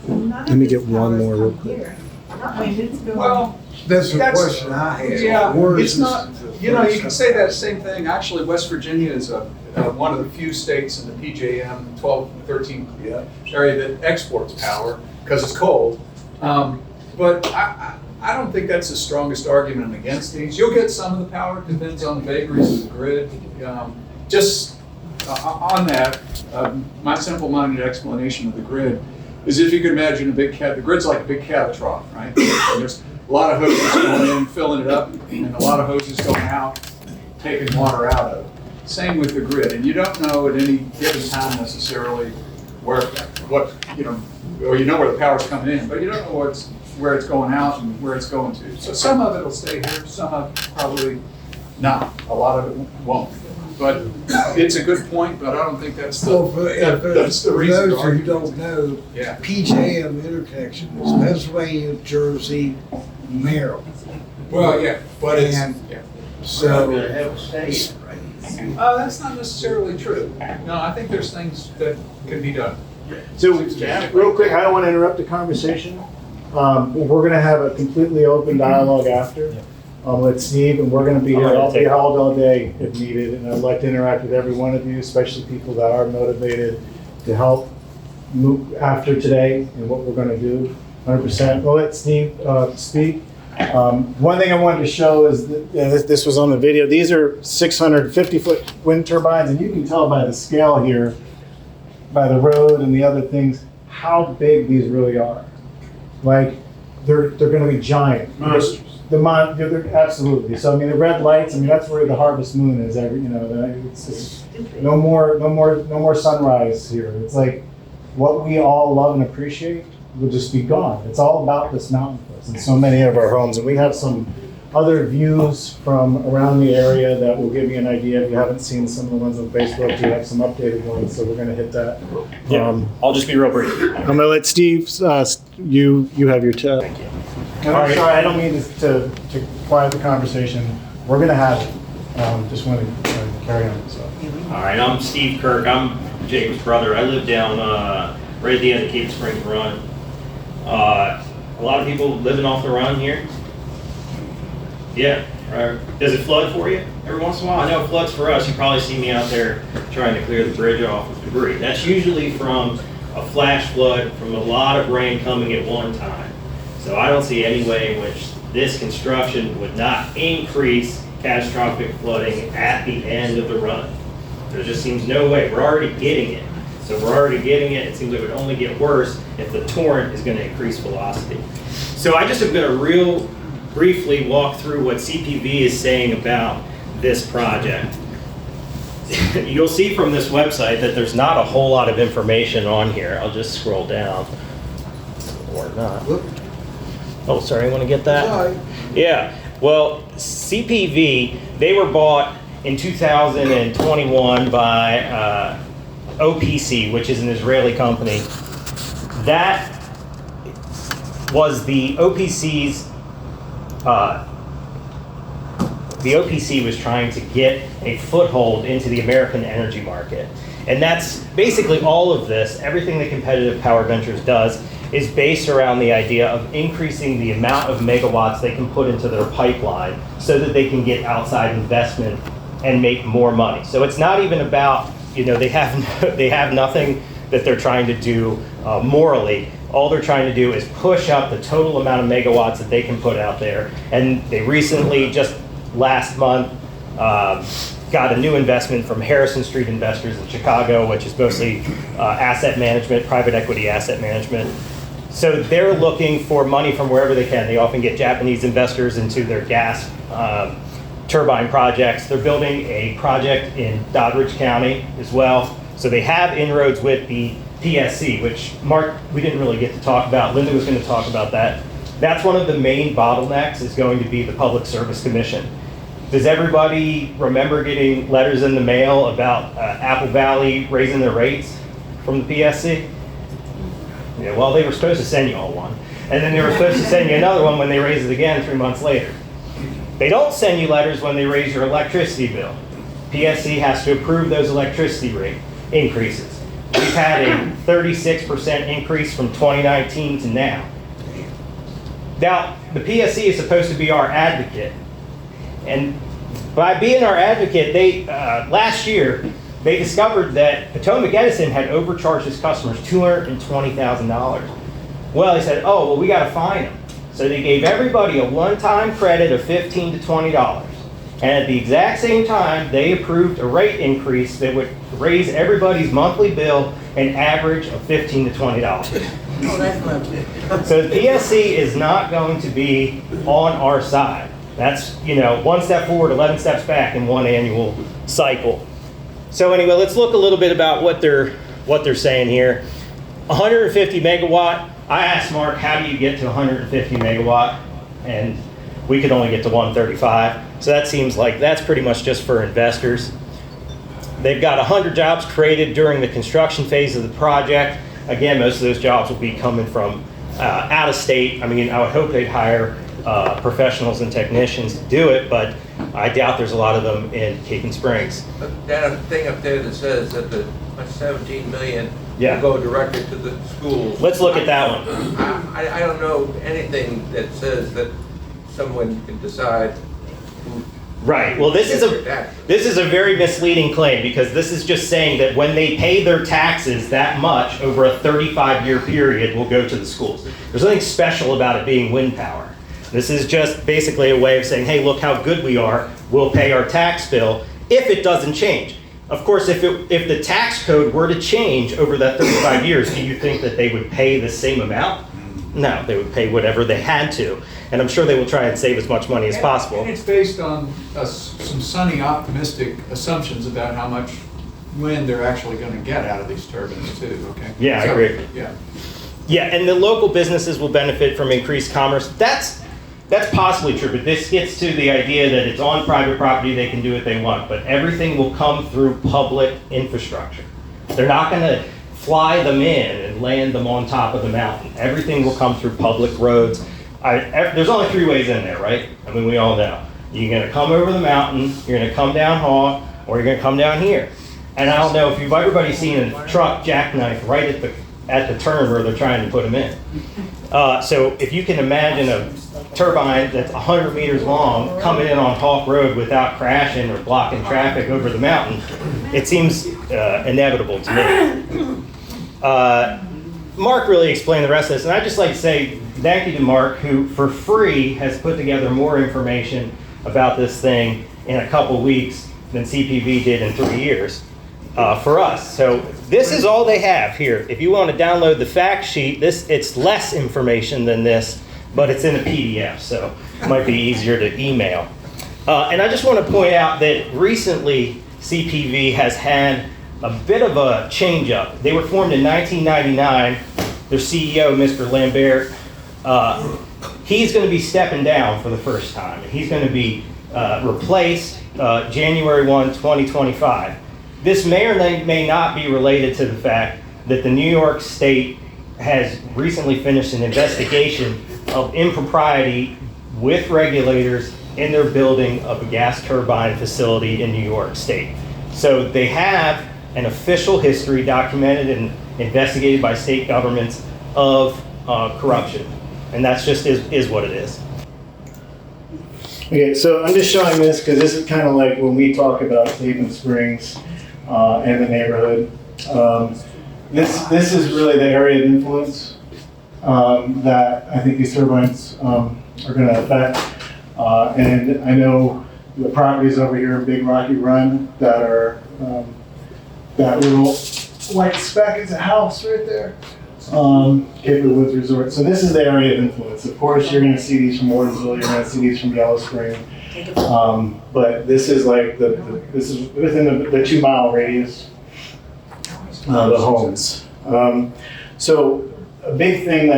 Let me get one more real quick. I mean, it's going. Well, That's the That's- question I had. yeah, Where it's is not, this- you know, you can say that same thing. Actually, West Virginia is one of the few states in the PJM 12, 13 area that exports power because it's cold. But I don't think that's the strongest argument against these. You'll get some of the power, depends on the vagaries of the grid. Just on that, my simple-minded explanation of the grid is if you could imagine the grid's like a big cattle trough, right? And there's a lot of hoses going in, filling it up, and a lot of hoses going out, taking water out of it. Same with the grid, and you don't know at any given time necessarily where or you know where the power's coming in, but you don't know where it's going out and where it's going to. So some of it will stay here, some of it probably not. A lot of it won't. But it's a good point, but I don't think that's Well, that's the for reason. those to who argue. don't know, Yeah. PJM interconnection is Pennsylvania, Jersey, Maryland. Well, yeah, but it's, And- yeah. So, That's not necessarily true. No, I think there's things that can be done. So, real quick, I don't want to interrupt the conversation. We're going to have a completely open dialogue after with Steve, and we're going to be here all day if needed. And I'd like to interact with every one of you, especially people that are motivated to help move after today and what we're going to do. 100%. We'll let Steve speak. One thing I wanted to show is that, this was on the video. These are 650-foot wind turbines, and you can tell by the scale here, by the road and the other things, how big these really are. Like, they're going to be giant. Monsters. They're absolutely. So I mean, the red lights. I mean, that's where the harvest moon is. It's no more sunrise here. It's like what we all love and appreciate will just be gone. It's all about this mountain for us in so many of our homes, and we have some other views from around the area that will give you an idea. If you haven't seen some of the ones on Facebook, we have some updated ones, so we're going to hit that. I'll just be real brief. I'm going to let Steve. You have your turn. Thank you. And I'm sorry, I don't mean to quiet the conversation. We're going to have it. Just want to carry on. So. All right, I'm Steve Kirk. I'm Jacob's brother. I live down right at the end of Capon Springs Run. A lot of people living off the run here. Yeah. Does it flood for you every once in a while? I know it floods for us. You probably see me out there trying to clear the bridge off of debris. That's usually from a flash flood from a lot of rain coming at one time. So I don't see any way in which this construction would not increase catastrophic flooding at the end of the run. There just seems no way. We're already getting it. So we're already getting it. It seems it would only get worse if the torrent is going to increase velocity. So I just am going to real briefly walk through what CPV is saying about this project. You'll see from this website that there's not a whole lot of information on here. I'll just scroll down. Or not. Oh, sorry, I want to get that? sorry. Yeah, well, CPV, they were bought in 2021 by OPC, which is an Israeli company. That was the OPC's the OPC was trying to get a foothold into the American energy market. And that's basically all of this. Everything that Competitive Power Ventures does is based around the idea of increasing the amount of megawatts they can put into their pipeline so that they can get outside investment and make more money. So it's not even about, they have nothing that they're trying to do morally. All they're trying to do is push up the total amount of megawatts that they can put out there. And they recently, just last month, got a new investment from Harrison Street Investors in Chicago, which is mostly asset management, private equity asset management. So they're looking for money from wherever they can. They often get Japanese investors into their gas turbine projects. They're building a project in Doddridge County as well. So they have inroads with the PSC, which, Mark, we didn't really get to talk about. Linda was going to talk about that. That's one of the main bottlenecks, is going to be the Public Service Commission. Does everybody remember getting letters in the mail about Apple Valley raising their rates from the PSC? Yeah, well, they were supposed to send you all one. And then they were supposed to send you another one when they raise it again 3 months later. They don't send you letters when they raise your electricity bill. PSC has to approve those electricity rate increases. We've had a 36% increase from 2019 to now. Now, the PSC is supposed to be our advocate. And by being our advocate, last year, they discovered that Potomac Edison had overcharged its customers $220,000. Well, they said, oh, well, we got to fine them. So they gave everybody a one-time credit of $15 to $20. And at the exact same time, they approved a rate increase that would raise everybody's monthly bill an average of $15 to $20. Oh, that's lovely. So the PSC is not going to be on our side. That's, one step forward, 11 steps back in one annual cycle. So anyway, let's look a little bit about what they're saying here. 150 megawatt. I asked Mark, how do you get to 150 megawatt? And we could only get to 135. So that seems like that's pretty much just for investors. They've got 100 jobs created during the construction phase of the project. Again, most of those jobs will be coming from out of state. I mean, I would hope they'd hire professionals and technicians to do it, but I doubt there's a lot of them in Capon Springs. But that thing up there that says that the 17 million Yeah. will go directly to the schools. Let's look at that one. I don't know anything that says that someone can decide who. Right. Well, this is a very misleading claim, because this is just saying that when they pay their taxes, that much over a 35-year period will go to the schools. There's nothing special about it being wind power. This is just basically a way of saying, hey, look how good we are. We'll pay our tax bill if it doesn't change. Of course, if the tax code were to change over that 35 years, do you think that they would pay the same amount? No, they would pay whatever they had to. And I'm sure they will try and save as much money as possible. And it's based on some sunny, optimistic assumptions about how much wind they're actually going to get out of these turbines too, okay? Yeah, I agree. Yeah. Yeah, and the local businesses will benefit from increased commerce. That's possibly true, but this gets to the idea that it's on private property, they can do what they want, but everything will come through public infrastructure. They're not going to fly them in and land them on top of the mountain. Everything will come through public roads. There's only 3 ways in there, right? I mean, we all know. You're going to come over the mountain, you're going to come down Haw, or you're going to come down here. And I don't know if everybody's seen a truck jackknife right at the turn where they're trying to put them in. So if you can imagine a turbine that's 100 meters long coming in on Hawk Road without crashing or blocking traffic over the mountain, it seems inevitable to me. Mark really explained the rest of this, and I'd just like to say thank you to Mark, who for free has put together more information about this thing in a couple weeks than CPV did in 3 years for us. So this is all they have here. If you want to download the fact sheet, it's less information than this, but it's in a PDF, so it might be easier to email. And I just want to point out that recently CPV has had a bit of a change up. They were formed in 1999. Their CEO, Mr. Lambert, he's going to be stepping down for the first time. He's going to be replaced January 1, 2025. This may or may not be related to the fact that the New York State has recently finished an investigation of impropriety with regulators and they're building a gas turbine facility in New York State. So they have an official history documented and investigated by state governments of corruption. And that's just is what it is. Okay, so I'm just showing this because this is kind of like when we talk about Capon Springs and the neighborhood. This is really the area of influence that I think these turbines are going to affect. And I know the properties over here in Big Rocky Run that are that little white speck is a house right there. Cape Woods Resort. So this is the area of influence. Of course, you're going to see these from Wardsville. You're going to see these from Yellow Spring. But this is like this is within the 2 mile radius of the homes. So a big thing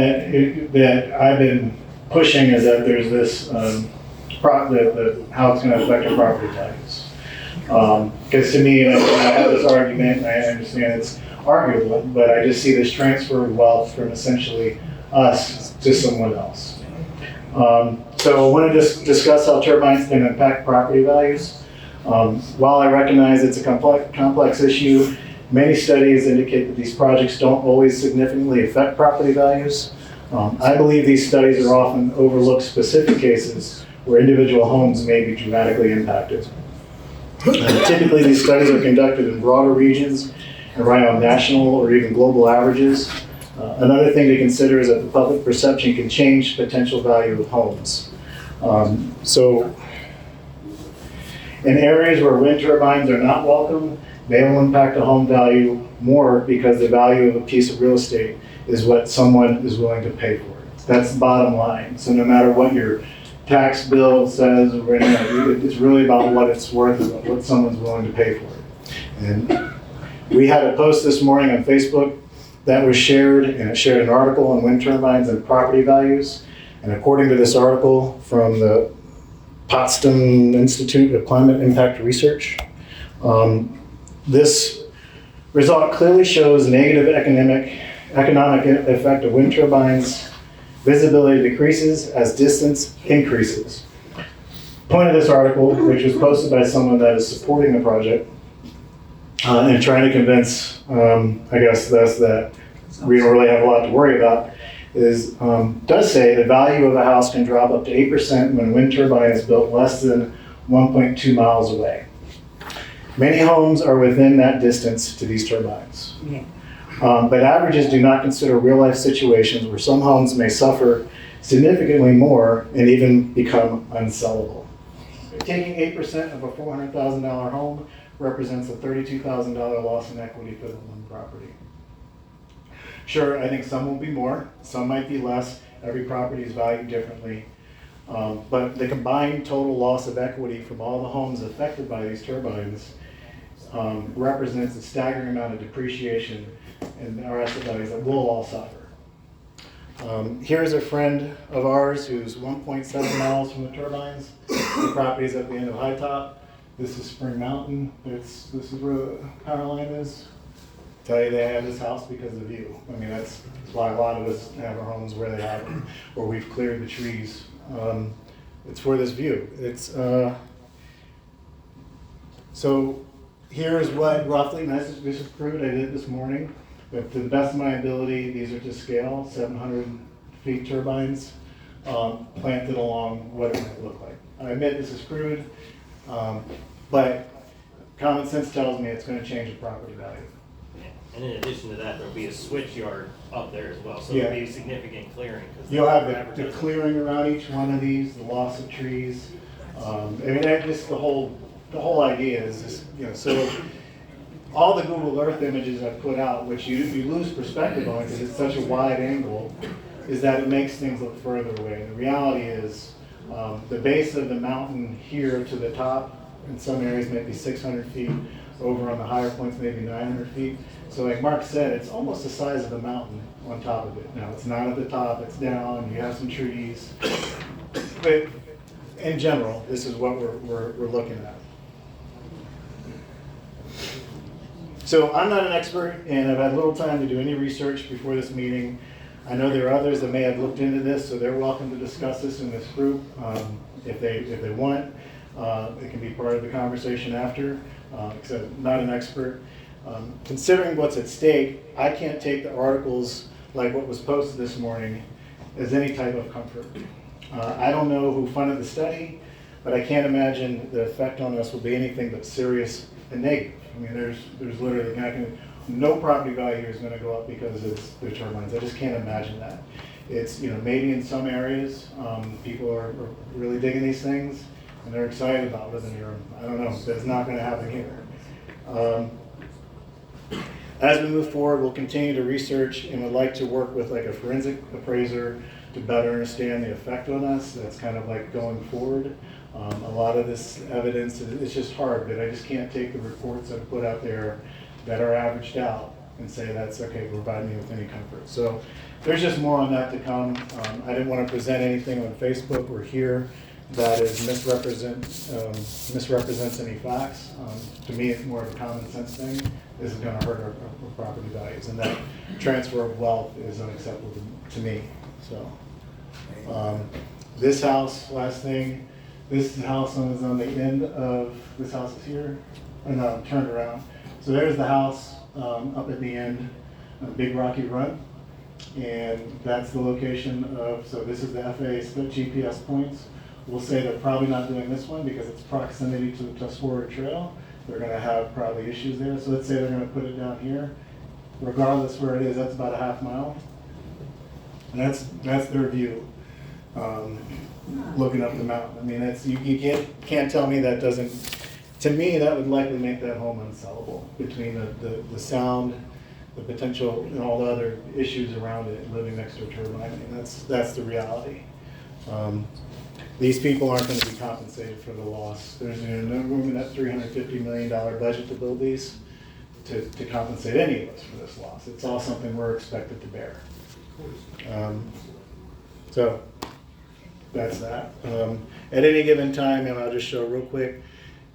that I've been pushing is that there's this how it's going to affect our property taxes. Because to me, I have this argument, and I understand it's arguable, but I just see this transfer of wealth from essentially us to someone else. So I want to just discuss how turbines can impact property values. While I recognize it's a complex issue, many studies indicate that these projects don't always significantly affect property values. I believe these studies are often overlooked specific cases where individual homes may be dramatically impacted. Typically, these studies are conducted in broader regions and rely on national or even global averages. Another thing to consider is that the public perception can change potential value of homes. So, in areas where wind turbines are not welcome, they will impact a home value more because the value of a piece of real estate is what someone is willing to pay for it. That's the bottom line. So no matter what your tax bill says, it's really about what it's worth and what someone's willing to pay for it. And we had a post this morning on Facebook that was shared, and it shared an article on wind turbines and property values. And according to this article from the Potsdam Institute of Climate Impact Research, this result clearly shows negative economic effect of wind turbines. Visibility decreases as distance increases. Point of this article, which was posted by someone that is supporting the project and trying to convince, I guess, us that we don't really have a lot to worry about, does say the value of a house can drop up to 8% when a wind turbine is built less than 1.2 miles away. Many homes are within that distance to these turbines. Yeah. But averages do not consider real-life situations where some homes may suffer significantly more and even become unsellable. Taking 8% of a $400,000 home represents a $32,000 loss in equity for the one property. Sure, I think some will be more, some might be less. Every property is valued differently. But the combined total loss of equity from all the homes affected by these turbines represents a staggering amount of depreciation in our asset values that we'll all suffer. Here's a friend of ours who's 1.7 miles from the turbines. The property's at the end of High Top. This is Spring Mountain. This is where the power line is. Tell you they have this house because of you. I mean, that's why a lot of us have our homes where they have them, or we've cleared the trees. It's for this view. So here's what roughly, and this is crude, I did this morning, but to the best of my ability, these are to scale, 700 feet turbines planted along what it might look like. I admit this is crude, but common sense tells me it's going to change the property value. And in addition to that, there'll be a switch yard up there as well, so Yeah. there'll be significant clearing. You'll have the clearing around each one of these, the loss of trees. I mean, that just the whole idea is just, so all the Google Earth images I've put out, which you lose perspective on because it's such a wide angle, is that it makes things look further away. The reality is the base of the mountain here to the top, in some areas maybe 600 feet, over on the higher points maybe 900 feet. So like Mark said, it's almost the size of the mountain on top of it. Now, it's not at the top, it's down, you have some trees. But in general, this is what we're looking at. So I'm not an expert, and I've had little time to do any research before this meeting. I know there are others that may have looked into this, so they're welcome to discuss this in this group if they want. It can be part of the conversation after, except I'm not an expert. Considering what's at stake, I can't take the articles like what was posted this morning as any type of comfort. I don't know who funded the study, but I can't imagine the effect on us will be anything but serious and negative. I mean, there's literally no property value is going to go up because it's the turbines. I just can't imagine that. It's, maybe in some areas, people are really digging these things and they're excited about living here. I don't know, but it's not going to happen here. As we move forward, we'll continue to research and would like to work with like a forensic appraiser to better understand the effect on us. That's kind of like going forward. A lot of this evidence, it's just hard, but I just can't take the reports that are put out there that are averaged out and say that's okay, provide me with any comfort. So there's just more on that to come. I didn't want to present anything on Facebook or here that is misrepresents any facts. To me, it's more of a common sense thing. This is going to hurt our property values, and that transfer of wealth is unacceptable to me. So this house, last thing, this house is on the end of, this house is here, oh no, turned around. So there's the house up at the end of Big Rocky Run, and that's the location of, so this is the FAA split GPS points. We'll say they're probably not doing this one because it's proximity to the Tuscarora Trail. They're going to have probably issues there. So let's say they're going to put it down here. Regardless where it is, that's about a half mile. And that's their view, looking up the mountain. I mean, that's you can't tell me that doesn't. To me, that would likely make that home unsellable between the sound, the potential, and all the other issues around it. Living next to a turbine, I mean, that's the reality. These people aren't going to be compensated for the loss. There's no room in that $350 million budget to build these to compensate any of us for this loss. It's all something we're expected to bear. So that's that. At any given time, and I'll just show real quick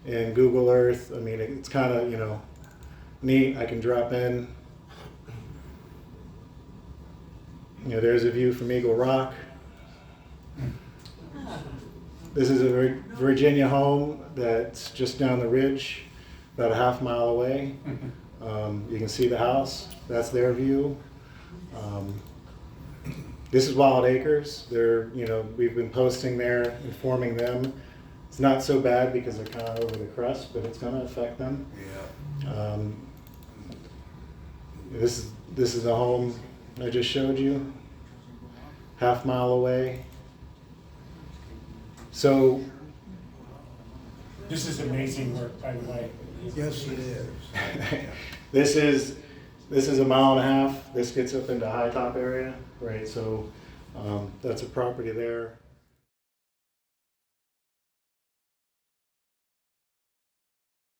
in Google Earth. I mean, it's kind of neat. I can drop in. There's a view from Eagle Rock. This is a Virginia home that's just down the ridge, about a half mile away. You can see the house. That's their view. This is Wild Acres. We've been posting there, informing them. It's not so bad because they're kind of over the crest, but it's going to affect them. Yeah. This is the home I just showed you, half mile away. So this is amazing work, by the way. Yes, it is. This is a mile and a half. This gets up into High Top area, right? So that's a property there.